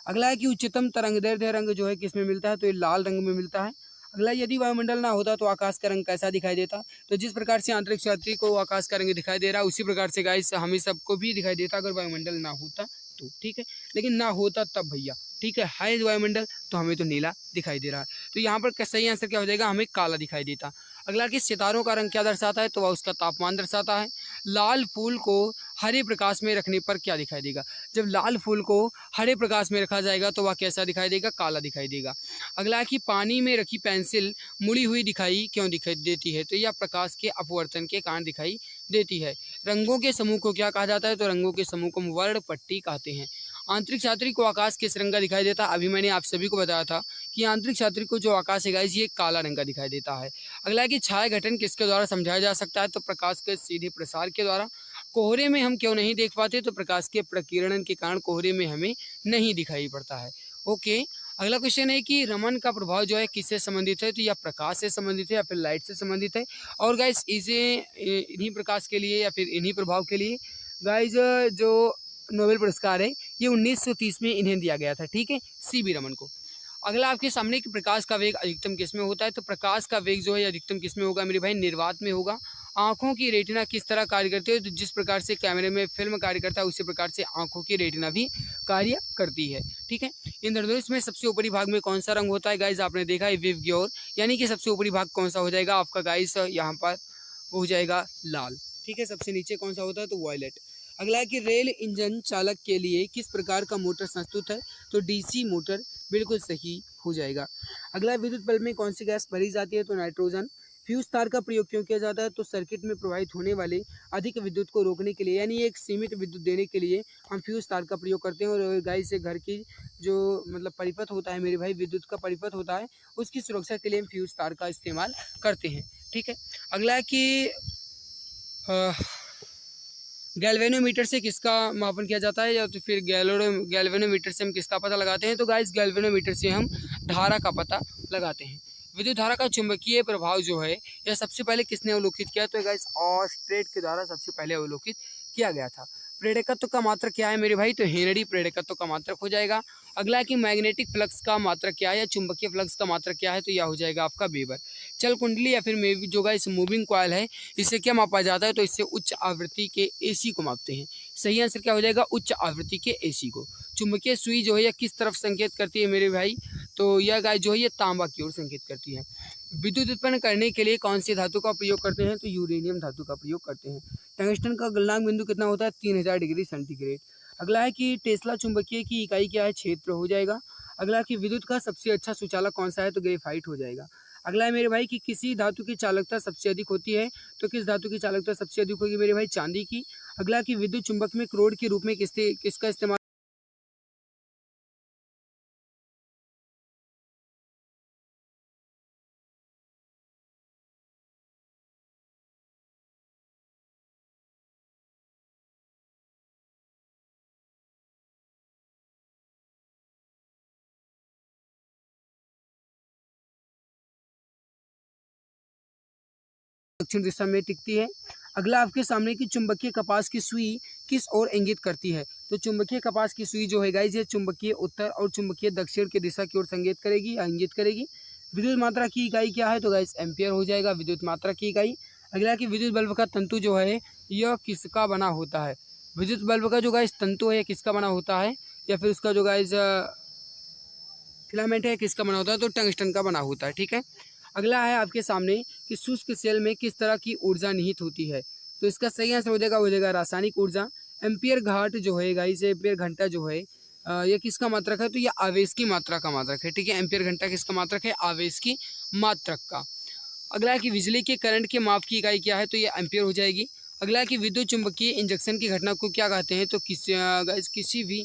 अगला है कि उच्चतम तरंगदैर्ध्य रंग जो है किस में मिलता है, तो ये लाल रंग में मिलता है। अगला, यदि वायुमंडल ना होता तो आकाश का रंग कैसा दिखाई देता, तो जिस प्रकार से अंतरिक्ष यात्री को आकाश का रंग दिखाई दे रहा है उसी प्रकार से गाइस हमें सबको भी दिखाई देता अगर वायुमंडल ना होता तो, ठीक है। लेकिन ना होता तब भैया, ठीक है वायुमंडल तो हमें तो नीला दिखाई दे रहा है, तो यहाँ पर सही आंसर क्या हो जाएगा, हमें काला दिखाई देता। अगला कि सितारों का रंग क्या दर्शाता है, तो वह उसका तापमान दर्शाता है। लाल फूल को हरे प्रकाश में रखने पर क्या दिखाई देगा, जब लाल फूल को हरे प्रकाश में रखा जाएगा तो वह कैसा दिखाई देगा, काला दिखाई देगा। अगला है कि पानी में रखी पेंसिल मुड़ी हुई दिखाई क्यों दिखाई देती है, तो यह प्रकाश के अपवर्तन के कारण दिखाई देती है। रंगों के समूह को क्या कहा जाता है, तो रंगों के समूह को वर्णपट्टी कहते हैं। आंतरिक यात्री को आकाश किस रंग का दिखाई देता है, अभी मैंने आप सभी को बताया था कि आंतरिक यात्री को जो आकाश है गाइस ये काला रंग का दिखाई देता है। अगला है कि छाया गठन किसके द्वारा समझाया जा सकता है, तो प्रकाश के सीधे प्रसार के द्वारा। कोहरे में हम क्यों नहीं देख पाते, तो प्रकाश के प्रकीर्णन के कारण कोहरे में हमें नहीं दिखाई पड़ता है। ओके, अगला क्वेश्चन है कि रमन का प्रभाव जो है किससे संबंधित है, तो या प्रकाश से संबंधित है या फिर लाइट से संबंधित है। और गाइस इसे इन्हीं प्रकाश के लिए या फिर इन्हीं प्रभाव के लिए गाइस जो नोबेल पुरस्कार है ये 1930 में इन्हें दिया गया था, ठीक है, सीवी रमन को। अगला आपके सामने कि प्रकाश का वेग अधिकतम किस में होता है, तो प्रकाश का वेग जो है अधिकतम किस में होगा मेरे भाई, निर्वात में होगा। आंखों की रेटिना किस तरह कार्य करती है, तो जिस प्रकार से कैमरे में फिल्म कार्य करता है उसी प्रकार से आंखों की रेटिना भी कार्य करती है, ठीक है। इंद्रधनुष में सबसे ऊपरी भाग में कौन सा रंग होता है, गाइस आपने देखा है विवग्योर, यानी कि सबसे ऊपरी भाग कौन सा हो जाएगा आपका गाइस, यहाँ पर हो जाएगा लाल, ठीक है। सबसे नीचे कौन सा होता है, तो वॉयलेट। अगला है कि रेल इंजन चालक के लिए किस प्रकार का मोटर संस्तुत है, तो डीसी मोटर बिल्कुल सही हो जाएगा। अगला, विद्युत बल्ब में कौन सी गैस भरी जाती है, तो नाइट्रोजन। फ्यूज तार का प्रयोग क्यों किया जाता है, तो सर्किट में प्रवाहित होने वाले अधिक विद्युत को रोकने के लिए, यानी एक सीमित विद्युत देने के लिए हम फ्यूज तार का प्रयोग करते हैं। और गाइस से घर की जो मतलब परिपथ होता है मेरे भाई, विद्युत का परिपथ होता है, उसकी सुरक्षा के लिए हम फ्यूज तार का इस्तेमाल करते हैं, ठीक है। अगला है कि गैल्वेनोमीटर से किसका मापन किया जाता है, या तो फिर गैल्वेनोमीटर से हम किसका पता लगाते हैं, तो गाइस गैल्वेनोमीटर से हम धारा का पता लगाते हैं। विद्युत धारा का चुंबकीय प्रभाव जो है यह सबसे पहले किसने अवलोकित किया, तो गाइस ऑस्ट्रेट के द्वारा सबसे पहले अवलोकित किया गया था। प्रेरकत्व का मात्रक क्या है मेरे भाई, तो हेनरी प्रेरकत्व का मात्रक हो जाएगा। अगला कि मैग्नेटिक फ्लक्स का मात्रक क्या है या चुंबकीय फ्लक्स का मात्रक क्या है, तो यह हो जाएगा आपका वेबर। चल कुंडली या फिर जो गाइस मूविंग कॉइल है इसे क्या मापा जाता है, तो इससे उच्च आवृत्ति के एसी को मापते हैं। सही आंसर क्या हो जाएगा, उच्च आवृत्ति के एसी को। चुंबकीय सुई जो है यह किस तरफ संकेत करती है मेरे भाई, तो यह गाइस जो है ये तांबा की ओर संकेत करती है। विद्युत उत्पन्न करने के लिए कौन सी धातु का प्रयोग करते हैं, तो यूरेनियम धातु का प्रयोग करते हैं। टंगस्टन का गलनांक बिंदु कितना होता है, 3000 डिग्री सेंटीग्रेड। अगला है कि टेस्ला चुंबकीय की इकाई क्या है, क्षेत्र हो जाएगा। अगला है कि विद्युत का सबसे अच्छा सुचालक कौन सा है, तो ग्रेफाइट हो जाएगा। अगला है मेरे भाई कि किसी धातु की चालकता सबसे अधिक होती है, तो किस धातु की चालकता सबसे अधिक होगी मेरे भाई, चांदी की। अगला कि विद्युत चुंबक में क्रोड के रूप में किसका इस्तेमाल दक्षिण दिशा में टिकती है। अगला आपके सामने की चुंबकीय कपास की सुई किस ओर इंगित करती है, तो चुंबकीय कपास की सुई जो है गाइस ये चुंबकीय उत्तर और चुंबकीय दक्षिण की दिशा की ओर संकेत करेगी या इंगित करेगी। विद्युत मात्रा की इकाई क्या है, तो गाइस एम्पियर हो जाएगा विद्युत मात्रा की इकाई। अगला कि विद्युत बल्ब का तंतु जो है यह किसका बना होता है, विद्युत बल्ब का जो गाइस तंतु है किसका बना होता है, या फिर उसका जो गाइस फिलामेंट है किसका बना होता है, तो टंगस्टन का बना होता है, ठीक है। अगला है आपके सामने कि शुष्क सेल में किस तरह की ऊर्जा निहित होती है, तो इसका सही आंसर हो जाएगा रासायनिक ऊर्जा। एम्पियर घाट जो है गाइस एम्पियर घंटा जो है यह किसका मात्रक है, तो यह आवेश की मात्रा का मात्रक है, ठीक है। एम्पियर घंटा किसका मात्रक है, आवेश की मात्रक का। अगला है कि बिजली के करंट के माप की इकाई क्या है, तो यह एम्पियर हो जाएगी। अगला है कि विद्युत चुंबकीय इंजेक्शन की घटना को क्या कहते हैं, तो किसी भी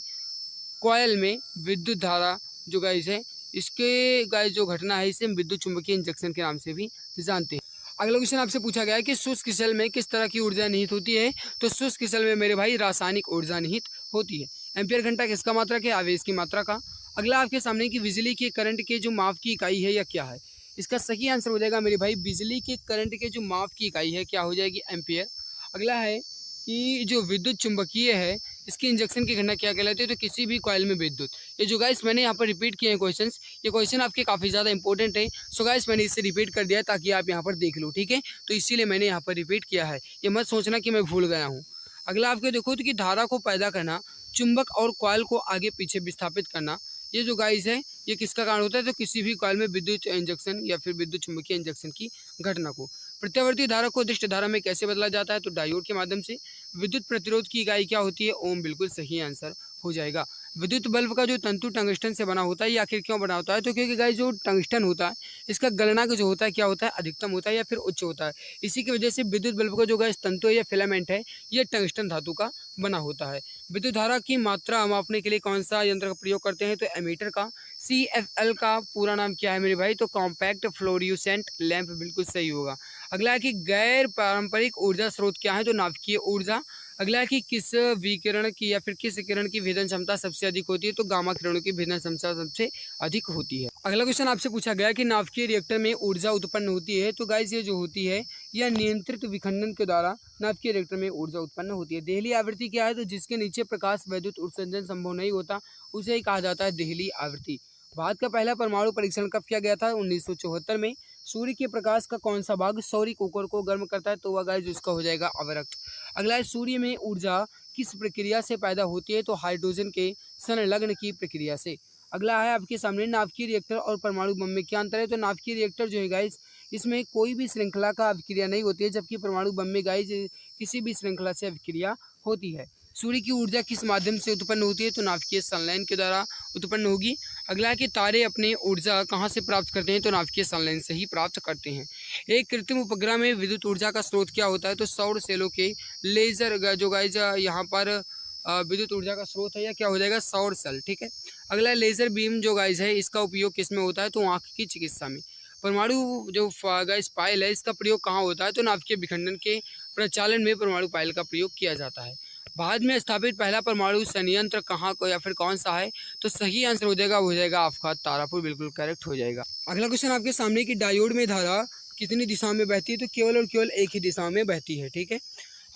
कॉयल में विद्युत धारा जो गाइस है इसके गाइस जो घटना है इसे हम विद्युत चुंबकीय इंजेक्शन के नाम से भी जानते हैं। अगला क्वेश्चन आपसे पूछा गया है कि शुष्क सेल में किस तरह की ऊर्जा निहित होती है, तो शुष्क सेल में मेरे भाई रासायनिक ऊर्जा निहित होती है। एम्पियर घंटा किसका मात्रक है, आवेश की मात्रा का। अगला आपके सामने की बिजली के करंट के जो माप की इकाई है या क्या है, इसका सही आंसर हो जाएगा मेरे भाई बिजली के करंट के जो माप की इकाई है क्या हो जाएगी, एम्पियर। अगला है कि जो विद्युत चुंबकीय है इसकी इंजेक्शन की घटना क्या कहलाती है? तो किसी भी कॉइल में विद्युत। ये जो गाइस मैंने यहाँ पर रिपीट किए हैं क्वेश्चंस, ये क्वेश्चन आपके काफ़ी ज़्यादा इंपॉर्टेंट है। सो गाइस मैंने इसे रिपीट कर दिया है ताकि आप यहाँ पर देख लो, ठीक है। तो इसीलिए मैंने यहाँ पर रिपीट किया है, ये मत सोचना कि मैं भूल गया हूँ। अगला आपके देखो तो कि धारा को पैदा करना, चुंबक और कॉइल को आगे पीछे विस्थापित करना, ये जो गाइस है ये किसका कारण होता है? तो किसी भी कॉइल में विद्युत इंजेक्शन या फिर विद्युत चुंबकीय इंजेक्शन की घटना को। प्रत्यावर्ती धारा को दिष्ट धारा में कैसे बदला जाता है? तो डायोड के माध्यम से। विद्युत प्रतिरोध की इकाई क्या होती है? ओम, बिल्कुल सही आंसर हो जाएगा। विद्युत बल्ब का जो तंतु टंगस्टन से बना होता है, ये आखिर क्यों बना होता है? तो क्योंकि गाइस जो टंगस्टन होता है इसका गलनांक जो होता है क्या होता है? अधिकतम होता है या फिर उच्च होता है। इसी की वजह से विद्युत बल्ब का जो गाइस तंतु है या फिलामेंट है ये टंगस्टन धातु का बना होता है। विद्युत धारा की मात्रा मापने के लिए कौन सा यंत्र का प्रयोग करते हैं? तो एमीटर का। CFL का पूरा नाम क्या है मेरे भाई? तो कॉम्पैक्ट फ्लोरिसेंट लैंप, बिल्कुल सही होगा। अगला है कि गैर पारंपरिक ऊर्जा स्रोत क्या है? तो नाभिकीय ऊर्जा। अगला है कि किस विकिरण की या फिर किस किरण की भेदन क्षमता सबसे अधिक होती है? तो गामा किरणों की भेदन क्षमता सबसे अधिक होती है। अगला क्वेश्चन आपसे पूछा गया कि नाभिकीय रिएक्टर में ऊर्जा उत्पन्न होती है, तो गाइस ये जो होती है यह नियंत्रित विखंडन के द्वारा नाभिकीय रिएक्टर में ऊर्जा उत्पन्न होती है। देहली आवृत्ति क्या है? तो जिसके नीचे प्रकाश वैद्युत उत्सर्जन संभव नहीं होता उसे ही कहा जाता है देहली आवृत्ति। भारत का पहला परमाणु परीक्षण कब किया गया था? 1974 में। सूर्य के प्रकाश का कौन सा भाग सौर कुकर को गर्म करता है? तो वह गाइस उसका हो जाएगा अवरक्त। अगला है सूर्य में ऊर्जा किस प्रक्रिया से पैदा होती है? तो हाइड्रोजन के संलग्न की प्रक्रिया से। अगला है आपके सामने नाभिकीय रिएक्टर और परमाणु बम में क्या अंतर है? तो नाभिकीय रिएक्टर जो है गाइस इसमें कोई भी श्रृंखला का अभिक्रिया नहीं होती है, जबकि परमाणु बम में गाइस किसी भी श्रृंखला से अभिक्रिया होती है। सूर्य की ऊर्जा किस माध्यम से उत्पन्न होती है? तो नाभिकीय संलयन के द्वारा उत्पन्न होगी। अगला है कि तारे अपने ऊर्जा कहाँ से प्राप्त करते हैं? तो नाभिकीय संलयन से ही प्राप्त करते हैं। एक कृत्रिम उपग्रह में विद्युत ऊर्जा का स्रोत क्या होता है? तो सौर सेलों के लेजर जो गाइस यहाँ पर विद्युत ऊर्जा का स्रोत है या क्या हो जाएगा? सौर सेल, ठीक है। अगला लेजर बीम जो गाइस है इसका उपयोग किस में होता है? तो आँख की चिकित्सा में। परमाणु जो गाइस पायल है इसका प्रयोग कहाँ होता है? तो नाभिकीय विखंडन के प्रचालन में परमाणु पायल का प्रयोग किया जाता है। भारत में स्थापित पहला परमाणु संयंत्र कहाँ को या फिर कौन सा है? तो सही आंसर हो जाएगा आपका तारापुर, बिल्कुल करेक्ट हो जाएगा। अगला क्वेश्चन आपके सामने कि डायोड में धारा कितनी दिशा में बहती है? तो केवल और केवल एक ही दिशा में बहती है, ठीक है।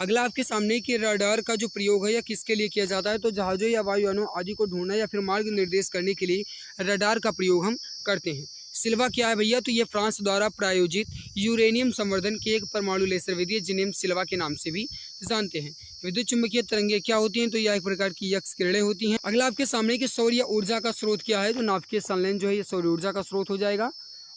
अगला आपके सामने कि रडार का जो प्रयोग है या किसके लिए किया जाता है? तो जहाजों या वायुयानों आदि को ढूंढना या फिर मार्ग निर्देश करने के लिए रडार का प्रयोग हम करते हैं। सिल्वा क्या है भैया? तो ये फ्रांस द्वारा प्रायोजित यूरेनियम संवर्धन की एक परमाणु लेसर विधि है जिन्हें हम सिल्वा के नाम से भी जानते हैं। विद्युत चुंबकीय तरंगें क्या होती हैं? तो यह एक प्रकार की यक्ष किरणें होती हैं। अगला आपके सामने कि सौर ऊर्जा का स्रोत क्या है? तो नाभिकीय संलयन जो है ये सौर ऊर्जा का स्रोत हो जाएगा।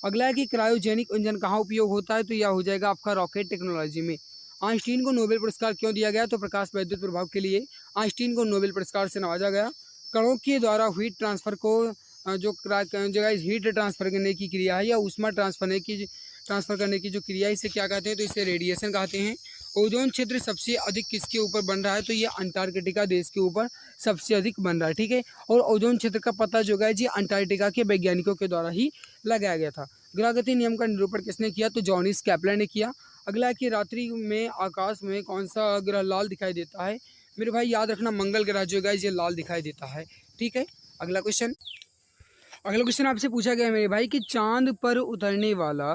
अगला है कि क्रायोजेनिक इंजन कहाँ उपयोग होता है? तो यह हो जाएगा आपका रॉकेट टेक्नोलॉजी में। आइंस्टीन को नोबेल पुरस्कार क्यों दिया गया? तो प्रकाश वैद्युत प्रभाव के लिए आइंस्टीन को नोबेल पुरस्कार से नवाजा गया। कणों के द्वारा हीट ट्रांसफर को जो हीट ट्रांसफर करने की क्रिया है या ऊष्मा ट्रांसफर करने की जो क्रिया है इसे क्या कहते हैं? तो इसे रेडिएशन कहते हैं। ओजोन क्षेत्र सबसे अधिक किसके ऊपर बन रहा है? तो ये अंटार्कटिका देश के ऊपर सबसे अधिक बन रहा है, ठीक है। और ओजोन क्षेत्र का पता जो है जी अंटार्कटिका के वैज्ञानिकों के द्वारा ही लगाया गया था। ग्रहगति नियम का निरूपण किसने किया? तो जॉनिस कैप्लर ने किया। अगला है कि रात्रि में आकाश में कौन सा ग्रह लाल दिखाई देता है? मेरे भाई याद रखना मंगल ग्रह जो है ये लाल दिखाई देता है, ठीक है। अगला क्वेश्चन आपसे पूछा गया है मेरे भाई कि चांद पर उतरने वाला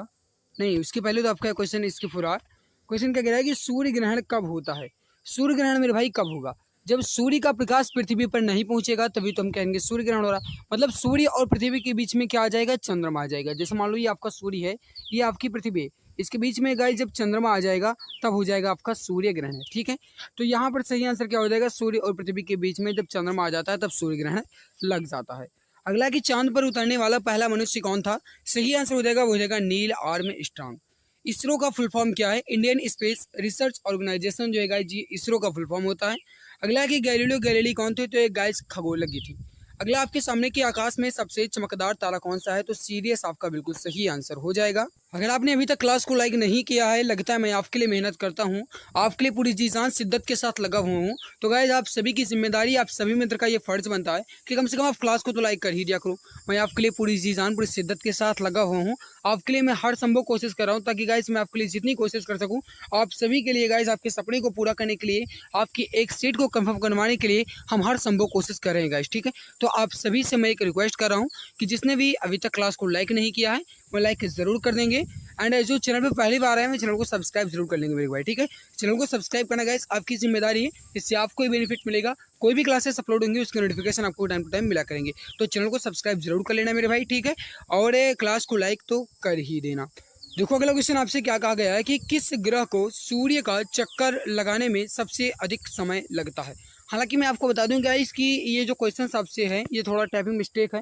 नहीं, उसके पहले तो आपका क्वेश्चन इसके फुरार क्वेश्चन क्या कह रहा है कि सूर्य ग्रहण कब होता है? सूर्य ग्रहण मेरे भाई कब होगा? जब सूर्य का प्रकाश पृथ्वी पर नहीं पहुंचेगा तभी तो हम कहेंगे सूर्य ग्रहण हो रहा है। मतलब सूर्य और पृथ्वी के बीच में क्या आ जाएगा? चंद्रमा आ जाएगा। जैसे मान लो ये आपका सूर्य है, ये आपकी पृथ्वी है, इसके बीच में गाइस जब चंद्रमा आ जाएगा तब हो जाएगा आपका सूर्य ग्रहण, ठीक है। तो यहाँ पर सही आंसर क्या हो जाएगा? सूर्य और पृथ्वी के बीच में जब चंद्रमा आ जाता है तब सूर्य ग्रहण लग जाता है। अगला कि चांद पर उतरने वाला पहला मनुष्य कौन था? सही आंसर हो जाएगा वो हो जाएगा नील आर्मस्ट्रांग। इसरो का फुल फॉर्म क्या है? इंडियन स्पेस रिसर्च ऑर्गेनाइजेशन जो है गाइस जी इसरो का फुल फॉर्म होता है। अगला है कि गैलीलियो गैलीली कौन थे? तो एक गाइस खगोलज्ञ थी। अगला आपके सामने कि आकाश में सबसे चमकदार तारा कौन सा है? तो सीरियस आपका बिल्कुल सही आंसर हो जाएगा। अगर आपने अभी तक क्लास को लाइक नहीं किया है, लगता है मैं आपके लिए मेहनत करता हूँ, आपके लिए पूरी जी जान शिद्दत के साथ लगा हुआ हूँ, तो गाइस आप सभी की जिम्मेदारी, आप सभी मित्र का ये फर्ज बनता है कि कम से कम आप क्लास को तो लाइक कर ही दिया करो। मैं आपके लिए पूरी जी जान पूरी शिद्दत के साथ लगा हुआ हूँ, आपके लिए मैं हर संभव कोशिश कर रहा हूँ ताकि गाइस मैं आपके लिए जितनी कोशिश कर सकूँ आप सभी के लिए गाइस आपके सपने को पूरा करने के लिए, आपकी एक सीट को कंफर्म करवाने के लिए हम हर संभव कोशिश कर रहे हैं गाइस, ठीक है। तो आप सभी से मैं एक रिक्वेस्ट कर रहा हूँ कि जिसने भी अभी तक क्लास को लाइक नहीं किया है वो लाइक ज़रूर कर देंगे। एंड जो चैनल पे पहली बार आए हैं चैनल को सब्सक्राइब जरूर कर लेंगे मेरे भाई, ठीक है। चैनल को सब्सक्राइब करना गाइस आपकी जिम्मेदारी है, इससे आपको ही बेनिफिट मिलेगा। कोई भी क्लासेस अपलोड होंगे उसके नोटिफिकेशन आपको टाइम टू टाइम मिला करेंगे, तो चैनल को सब्सक्राइब जरूर कर लेना मेरे भाई, ठीक है। और क्लास को लाइक तो कर ही देना। देखो अगला क्वेश्चन आपसे क्या कहा गया है कि किस ग्रह को सूर्य का चक्कर लगाने में सबसे अधिक समय लगता है। हालांकि मैं आपको बता दूं गाइस कि ये जो क्वेश्चन आपसे है ये थोड़ा टाइपिंग मिस्टेक है।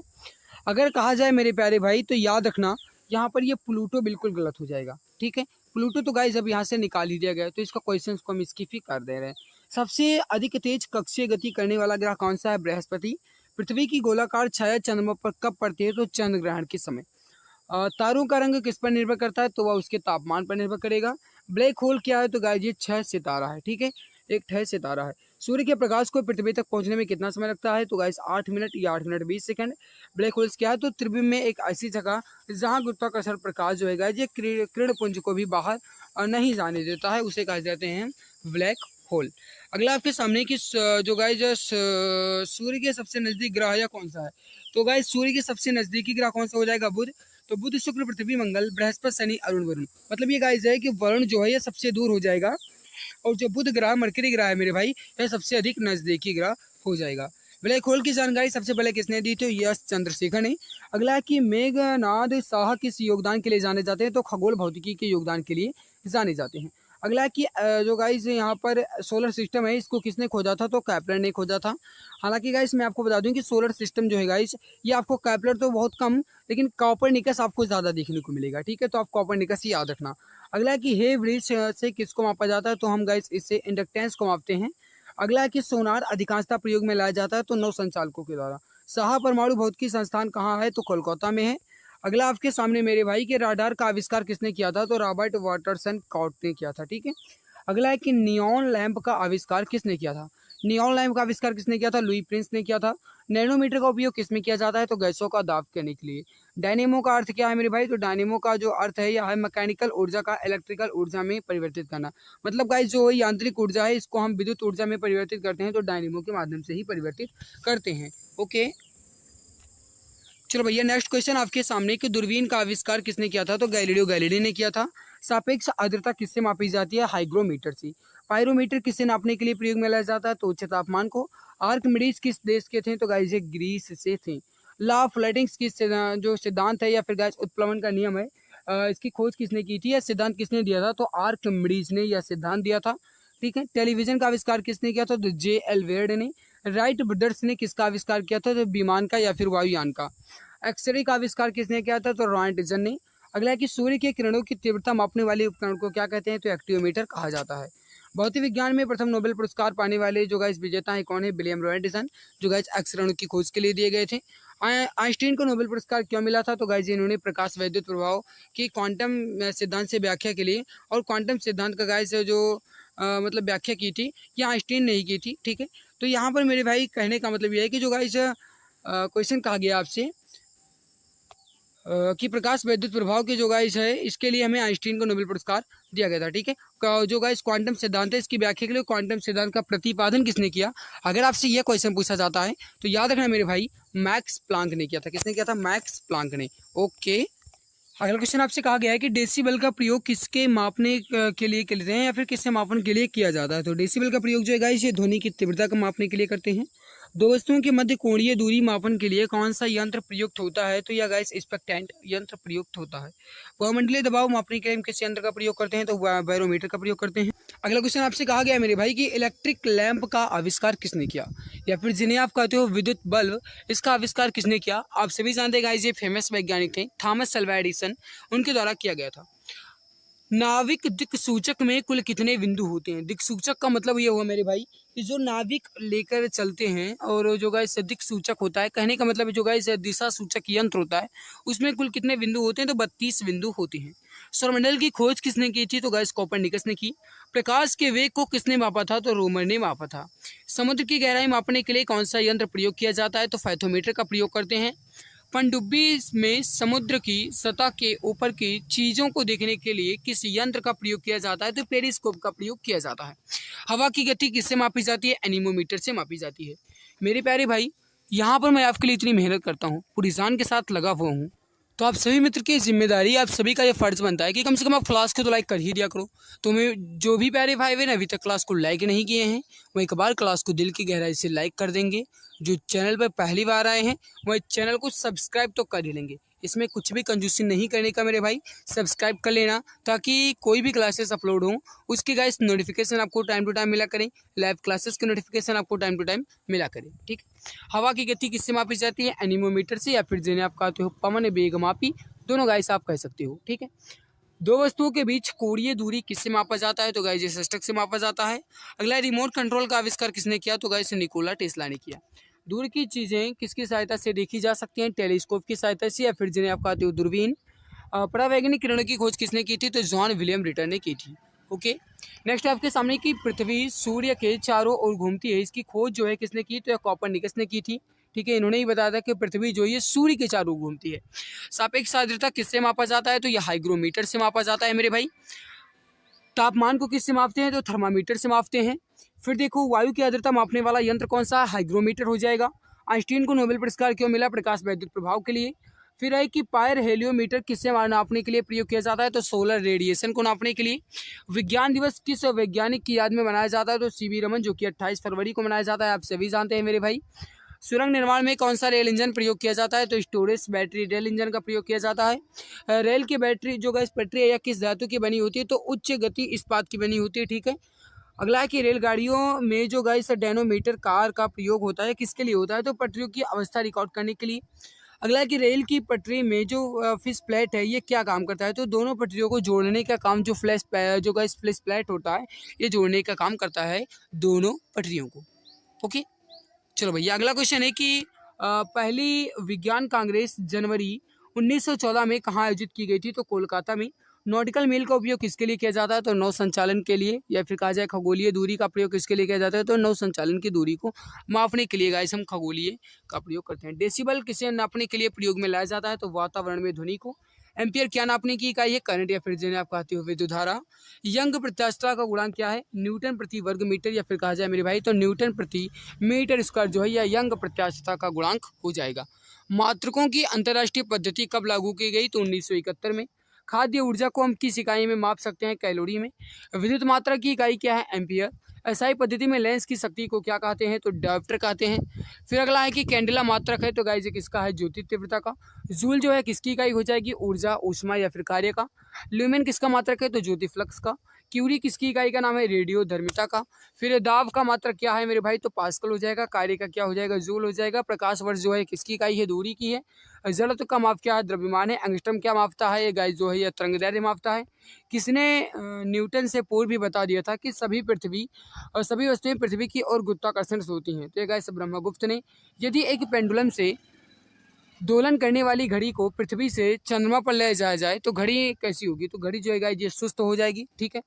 अगर कहा जाए मेरे प्यारे भाई तो याद रखना यहाँ पर ये प्लूटो बिल्कुल गलत हो जाएगा, ठीक है। प्लूटो तो गाइस अब यहाँ से निकाल ही दिया गया, तो इसका क्वेश्चन को हम स्किप ही कर दे रहे हैं। सबसे अधिक तेज कक्षीय गति करने वाला ग्रह कौन सा है? बृहस्पति। पृथ्वी की गोलाकार छाया चंद्रमा पर कब पड़ती है? तो चंद्र ग्रहण के समय। तारों का रंग किस पर निर्भर करता है? तो वह उसके तापमान पर निर्भर करेगा। ब्लैक होल क्या है? तो गाइस ये 6 सितारा है, ठीक है, एक 6 सितारा है। सूर्य के प्रकाश को पृथ्वी तक पहुंचने में कितना समय लगता है? तो गाइस 8 मिनट या 8 मिनट 20 सेकंड। ब्लैक होल्स क्या है? तो त्रिभुज में एक ऐसी जगह जहां गुरुत्वाकर्षण प्रकाश जो है गाइस ये किरण पुंज को भी बाहर नहीं जाने देता है, उसे कहा जाते हैं ब्लैक होल। अगला आपके सामने की जो गाइस सूर्य के सबसे नजदीक ग्रह या कौन सा है? तो गाइस सूर्य के सबसे नजदीकी ग्रह कौन सा हो जाएगा? बुध। तो बुध, शुक्र, पृथ्वी, मंगल, बृहस्पति, शनि, अरुण, वरुण। मतलब ये गाइस है कि वरुण जो है ये सबसे दूर हो जाएगा और जो बुध ग्रह मरकरी ग्रह है मेरे भाई यह सबसे अधिक नजदीकी ग्रह हो जाएगा। ब्लैक होल की जानकारी सबसे पहले किसने दी? तो यश चंद्रशेखर ने। अगला है कि मेघनाद शाह किस योगदान के लिए जाने जाते हैं? तो खगोल भौतिकी के योगदान के लिए जाने जाते हैं। अगला है कि जो गाइस यहाँ पर सोलर सिस्टम है इसको किसने खोजा था? तो कैप्लर ने खोजा था। हालांकि गाइस मैं आपको बता दूं कि सोलर सिस्टम जो है गाइस ये आपको कैप्लर तो बहुत कम लेकिन कॉपरनिकस आपको ज़्यादा देखने को मिलेगा, ठीक है, तो आप कॉपरनिकस ही याद रखना। अगला है कि हे वृक्ष से किसको मापा जाता है? तो हम गाइस इससे इंडक्टेंस को मापते हैं। अगला है कि सोनार अधिकांशतः प्रयोग में लाया जाता है तो नौ संचालकों के द्वारा। साहा परमाणु भौतिकी संस्थान कहाँ है? तो कोलकाता में है। अगला आपके सामने मेरे भाई के राडार का आविष्कार किसने किया था? तो रॉबर्ट वाटरसन कॉट ने किया था, ठीक है। अगला है कि नियॉन लैंप का आविष्कार किसने किया था? नियॉन लैंप का आविष्कार किसने किया था? लुई प्रिंस ने किया था। नैनोमीटर का उपयोग किसमें किया जाता है? तो गैसों का दाब करने के लिए। डायनेमो का अर्थ क्या है मेरे भाई? तो डायनेमो का जो अर्थ है यह है मैकेनिकल ऊर्जा का इलेक्ट्रिकल ऊर्जा में परिवर्तित करना। मतलब गाइस जो यांत्रिक ऊर्जा है इसको हम विद्युत ऊर्जा में परिवर्तित करते हैं तो डायनेमो के माध्यम से ही परिवर्तित करते हैं। ओके चलो भैया नेक्स्ट क्वेश्चन आपके सामने कि दूरबीन का आविष्कार किसने किया था? तो गैलीलियो गैलीली ने किया था। सापेक्ष आर्द्रता किससे मापी जाती है? हाइग्रोमीटर से। पायरोमीटर किससे नापने के लिए प्रयोग में लाया जाता है? तो उच्च तापमान को। आर्किमिडीज किस देश के थे? तो गाइस ये ग्रीस से थे। लॉ ऑफ फ्लैटिंग्स किस जो सिद्धांत है या फिर गाइस उत्प्लवन का नियम है इसकी खोज किसने की थी या सिद्धांत किसने दिया था? तो आर्किमिडीज ने यह सिद्धांत दिया था, ठीक है। टेलीविजन का आविष्कार किसने किया था? तो J.L. वेर्ड ने। राइट ब्रदर्स ने किसका आविष्कार किया था? तो विमान का या फिर वायुयान का। एक्सरे का आविष्कार किसने किया था? तो रॉयंटजन ने। अगला है कि सूर्य के किरणों की तीव्रता मापने वाले उपकरण को क्या कहते हैं? तो एक्टियोमीटर कहा जाता है। भौतिक विज्ञान में प्रथम नोबेल पुरस्कार पाने वाले जो गाइस विजेता है कौन है? विलियम रॉयंटजन, जो गाइस एक्स किरणों की खोज के लिए दिए गए थे। आइंस्टीन को नोबेल पुरस्कार क्यों मिला था? तो गाइस इन्होंने प्रकाश वैद्युत प्रभाव की क्वांटम सिद्धांत से व्याख्या के लिए और क्वांटम सिद्धांत का गाइस जो मतलब व्याख्या की थी ये आइंस्टीन ने ही की थी, ठीक है। तो यहाँ पर मेरे भाई कहने का मतलब ये है कि जो गाइस क्वेश्चन कहा गया आपसे कि प्रकाश वैद्युत प्रभाव के जो गाइस है इसके लिए हमें आइंस्टीन को नोबेल पुरस्कार दिया गया था, ठीक है। जो गाइस क्वांटम सिद्धांत है इसकी व्याख्या के लिए क्वांटम सिद्धांत का प्रतिपादन किसने किया? अगर आपसे यह क्वेश्चन पूछा जाता है तो याद रखना मेरे भाई मैक्स प्लांक ने किया था। किसने किया था? मैक्स प्लांक ने। ओके अगला क्वेश्चन आपसे कहा गया है कि डेसिबल का प्रयोग किसके मापने के लिए करते हैं या फिर किससे मापन के लिए किया जाता है? तो डेसिबल का प्रयोग जो है गाइस ये ध्वनि की तीव्रता को मापने के लिए करते हैं। दो वस्तुओं के मध्य कोणीय दूरी मापन के लिए कौन सा यंत्र प्रयुक्त होता है? तो यह गाइस एक्सपेक्टेंट यंत्र प्रयुक्त होता है। वायुमंडलीय दबाव मापने के लिए हम किस यंत्र का प्रयोग करते हैं? तो बैरोमीटर का प्रयोग करते हैं। अगला क्वेश्चन आपसे कहा गया है मेरे भाई कि इलेक्ट्रिक लैंप का आविष्कार किसने किया या फिर जिन्हें आप कहते हो विद्युत बल्ब, इसका आविष्कार किसने किया? आप सभी जानते हैं गाइस ये फेमस वैज्ञानिक थे, थॉमस अल्वा एडिसन, उनके द्वारा किया गया था। नाविक दिक्सूचक में कुल कितने बिंदु होते हैं? दिक्सूचक का मतलब ये हुआ मेरे भाई कि जो नाविक लेकर चलते हैं और जो गाइस दिक्सूचक होता है, कहने का मतलब जो गाइस दिशा सूचक यंत्र होता है उसमें कुल कितने बिंदु होते हैं? तो 32 बिंदु होते हैं। सौरमंडल की खोज किसने की थी? तो गाइस कोपरनिकस ने की। प्रकाश के वेग को किसने मापा था? तो रोमर ने मापा था। समुद्र की गहराई मापने के लिए कौन सा यंत्र प्रयोग किया जाता है? तो फाइथोमीटर का प्रयोग करते हैं। पनडुब्बी में समुद्र की सतह के ऊपर की चीज़ों को देखने के लिए किस यंत्र का प्रयोग किया जाता है? तो पेरिस्कोप का प्रयोग किया जाता है। हवा की गति किससे मापी जाती है? एनीमोमीटर से मापी जाती है। मेरे प्यारे भाई यहाँ पर मैं आपके लिए इतनी मेहनत करता हूँ, पूरी जान के साथ लगा हुआ हूँ, तो आप सभी मित्र की जिम्मेदारी, आप सभी का ये फर्ज बनता है कि कम से कम आप क्लास को तो लाइक कर ही दिया करो। तो मैं जो भी प्यारे भाई बहन अभी तक क्लास को लाइक नहीं किए हैं वो एक बार क्लास को दिल की गहराई से लाइक कर देंगे। जो चैनल पर पहली बार आए हैं वो चैनल को सब्सक्राइब तो कर ही लेंगे। इसमें कुछ भी कंजूसी नहीं करने का मेरे भाई, सब्सक्राइब कर लेना ताकि कोई भी क्लासेस अपलोड हो उसके गाइस नोटिफिकेशन आपको टाइम टू टाइम मिला करें, लाइव क्लासेस के नोटिफिकेशन आपको टाइम टू टाइम मिला करें। ठीक, हवा की गति किससे मापी जाती है? एनीमोमीटर से, या फिर जिन्हें आप कहते हो पवन वेग मापी, दोनों गाइस आप कह सकते हो। ठीक है, दो वस्तुओं के बीच कोणीय दूरी किससे मापा जाता है? तो गाइस ये सस्टक से मापा जाता है। अगला, रिमोट कंट्रोल का आविष्कार किसने किया? तो गाइस निकोला टेस्ला ने किया। दूर की चीजें किसकी सहायता से देखी जा सकती हैं? टेलीस्कोप की सहायता से, या फिर जिन्हें आप कहते हो दूरबीन। परावैंगनिक किरणों की खोज किसने की थी? तो जॉन विलियम रिटर ने की थी। ओके, नेक्स्ट आपके सामने की पृथ्वी सूर्य के चारों ओर घूमती है, इसकी खोज जो है किसने की? तो कॉपरनिकस ने की थी। ठीक है, इन्होंने ही बताया था कि पृथ्वी जो है सूर्य के चारों ओर घूमती है। सापेक्ष आर्द्रता किससे मापा जाता है? तो यह हाइग्रोमीटर से मापा जाता है मेरे भाई। तापमान को किससे मापते हैं? तो थर्मामीटर से मापते हैं। फिर देखो, वायु की आर्द्रता मापने वाला यंत्र कौन सा? हाइग्रोमीटर हो जाएगा। आइंस्टीन को नोबेल पुरस्कार क्यों मिला? प्रकाश वैद्युत प्रभाव के लिए। फिर है कि पायर हेलियोमीटर किससे नापने के लिए प्रयोग किया जाता है? तो सोलर रेडिएशन को नापने के लिए। विज्ञान दिवस किस वैज्ञानिक की याद में मनाया जाता है? तो सीवी रमन, जो कि 28 फरवरी को मनाया जाता है, आप सभी जानते हैं मेरे भाई। सुरंग निर्माण में कौन सा रेल इंजन प्रयोग किया जाता है? तो स्टोरेज बैटरी रेल इंजन का प्रयोग किया जाता है। रेल की बैटरी जो गैस पटरी है या किस धातु की बनी होती है? तो उच्च गति इस्पात की बनी होती है। ठीक है, अगला है कि रेलगाड़ियों में जो गैस डैनोमीटर कार का प्रयोग होता है किसके लिए होता है? तो पटरियों की अवस्था रिकॉर्ड करने के लिए। अगला है कि रेल की पटरी में जो फिश प्लेट है ये क्या काम करता है? तो दोनों पटरियों को जोड़ने का काम जो जो गैस फ्लैश प्लेट होता है ये जोड़ने का काम करता है दोनों पटरियों को। ओके, चलो भैया, अगला क्वेश्चन है कि पहली विज्ञान कांग्रेस जनवरी 1914 में कहाँ आयोजित की गई थी? तो कोलकाता में। नॉटिकल मील का उपयोग किसके लिए किया जाता है? तो नौ संचालन के लिए, या फिर कहा जाए खगोलीय दूरी का प्रयोग किसके लिए किया जाता है? तो नौ संचालन की दूरी को मापने के लिए गाइस हम खगोलीय का प्रयोग करते हैं। डेसिबल किसे नापने के लिए प्रयोग में लाया जाता है? तो वातावरण में ध्वनि को। एम्पियर क्या नापने की इकाई है? करंट, या फिर जिन्हें आप कहते हो विद्युत धारा। यंग प्रत्यास्थता का गुणांक क्या है? न्यूटन प्रति वर्ग मीटर, या फिर कहा जाए मेरे भाई तो न्यूटन प्रति मीटर स्क्वायर जो है यह यंग प्रत्यास्थता का गुणांक हो जाएगा। मात्रकों की अंतर्राष्ट्रीय पद्धति कब लागू की गई? तो 1971 में। खाद्य ऊर्जा को हम किस इकाई में माप सकते हैं? कैलोरी में। विद्युत मात्रा की इकाई क्या है? एम्पियर। एसआई पद्धति में लेंस की शक्ति को क्या कहते हैं? तो डायोप्टर कहते हैं। फिर अगला है कि कैंडेला मात्रक है, तो गाइस ये किसका है? ज्योति तीव्रता का। जूल जो है किसकी इकाई हो जाएगी? ऊर्जा, ऊष्मा, या फिर कार्य का। ल्यूमेन किसका मात्रक है? तो ज्योति फ्लक्स का। क्यूरी किसकी इकाई का नाम है? रेडियो धर्मिता का। फिर दाब का मात्रक क्या है मेरे भाई? तो पास्कल हो जाएगा। कार्य का क्या हो जाएगा? जूल हो जाएगा। प्रकाश वर्ष जो है किसकी इकाई है? दूरी की है। जड़त्व का माप क्या है? द्रव्यमान है। एंगस्ट्रम क्या मापता है? ये गाइस जो है यह तरंगदैर्घ्य मापता है। किसने न्यूटन से पूर्व भी बता दिया था कि सभी वस्तुएं पृथ्वी की ओर गुरुत्वाकर्षण से होती हैं? तो ये गाइस ब्रह्मगुप्त ने। यदि एक पेंडुलम से दोलन करने वाली घड़ी को पृथ्वी से चंद्रमा पर ले जाया जाए तो घड़ी कैसी होगी? तो घड़ी जो है गाइस ये सुस्त हो जाएगी। ठीक है,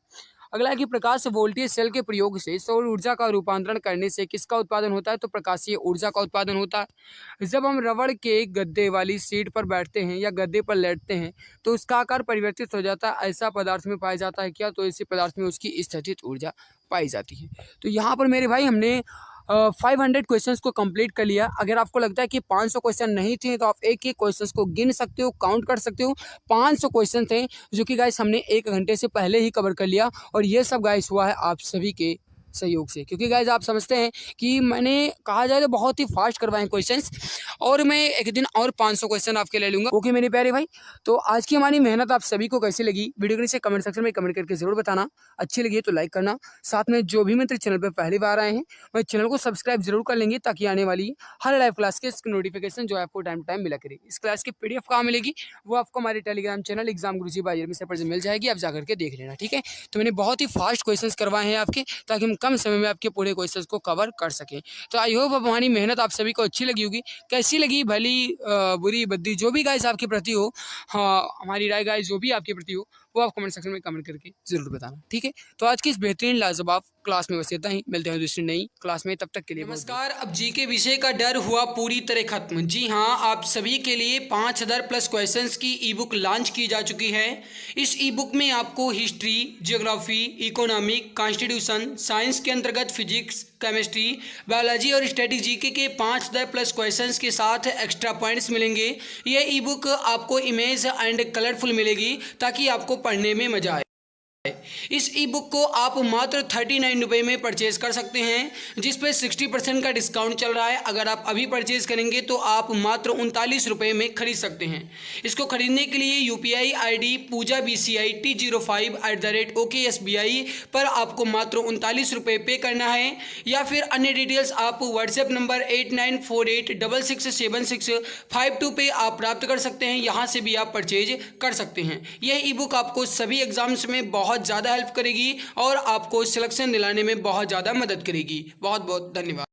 अगला है कि प्रकाश वोल्टेज सेल के प्रयोग से सौर ऊर्जा का रूपांतरण करने से किसका उत्पादन होता है? तो प्रकाशीय ऊर्जा का उत्पादन होता है। जब हम रबड़ के गद्दे वाली सीट पर बैठते हैं या गद्दे पर लेटते हैं तो उसका आकार परिवर्तित हो जाता है, ऐसा पदार्थ में पाया जाता है क्या? तो इसी पदार्थ में उसकी स्थितिज ऊर्जा पाई जाती है। तो यहाँ पर मेरे भाई हमने 500 क्वेश्चंस को कंप्लीट कर लिया। अगर आपको लगता है कि 500 क्वेश्चन नहीं थे तो आप एक एक क्वेश्चंस को गिन सकते हो, काउंट कर सकते हो। 500 क्वेश्चन थे जो कि गाइस हमने 1 घंटे से पहले ही कवर कर लिया, और ये सब गाइस हुआ है आप सभी के सहयोग से, क्योंकि गाइस आप समझते हैं कि मैंने कहा जाए तो बहुत ही फास्ट करवाए क्वेश्चंस, और मैं एक दिन और 500 क्वेश्चन आपके ले लूँगा। ओके मेरे प्यारे भाई, तो आज की हमारी मेहनत आप सभी को कैसी लगी? वीडियो के नीचे कमेंट सेक्शन में कमेंट करके जरूर बताना। अच्छी लगी है तो लाइक करना। साथ में जो भी मित्र चैनल पर पहली बार आए हैं वह चैनल को सब्सक्राइब जरूर कर लेंगे, ताकि आने वाली हर लाइव क्लास के नोटिफिकेशन जो है आपको टाइम टू टाइम मिला करे। इस क्लास की PDF कहाँ मिलेगी? वो आपको हमारे Telegram channel exam Guruji by admission पर मिल जाएगी, आप जाकर के देख लेना। ठीक है, तो मैंने बहुत ही फास्ट क्वेश्चन करवाए हैं आपके, ताकि हम कम समय में आपके पूरे क्वेश्चंस को कवर कर सकें। तो आई होप अब हमारी मेहनत आप सभी को अच्छी लगी होगी। कैसी लगी, भली बुरी बद्दी जो भी गाइस आपके प्रति हो, हाँ हमारी राय गाइस जो भी आपके प्रति हो वो आप कमेंट सेक्शन में कमेंट करके जरूर बताना, ठीक है। तो आज की इस बेहतरीन लाजवाब क्लास में बस इतना ही, मिलते हैं दूसरी नई क्लास में, तब तक के लिए नमस्कार। अब जीके विषय का डर हुआ पूरी तरह खत्म। जी हाँ, आप सभी के लिए 5000 प्लस क्वेश्चंस की ई बुक लॉन्च की जा चुकी है। इस ई बुक में आपको history, geography, economic, constitution, science के अंतर्गत फिजिक्स, केमिस्ट्री, बायोलॉजी और स्टैटिक जीके के 5000 प्लस क्वेश्चंस के साथ एक्स्ट्रा पॉइंट्स मिलेंगे। यह ई बुक आपको इमेज एंड कलरफुल मिलेगी ताकि आपको पढ़ने में मजा आए। इस ई बुक को आप मात्र 39 रुपये में परचेज कर सकते हैं, जिस पे 60% का डिस्काउंट चल रहा है। अगर आप अभी परचेज करेंगे तो आप मात्र 39 रुपये में खरीद सकते हैं। इसको खरीदने के लिए UPI ID पूजा BCI T05@OKSBI पर आपको मात्र 39 रुपये पे करना है, या फिर अन्य डिटेल्स आप व्हाट्सएप नंबर 8948667652 पे आप प्राप्त कर सकते हैं। यहाँ से भी आप परचेज कर सकते हैं। यह ई बुक आपको सभी एग्जाम्स में बहुत ज़्यादा हेल्प करेगी और आपको सिलेक्शन दिलाने में बहुत ज़्यादा मदद करेगी। बहुत बहुत धन्यवाद।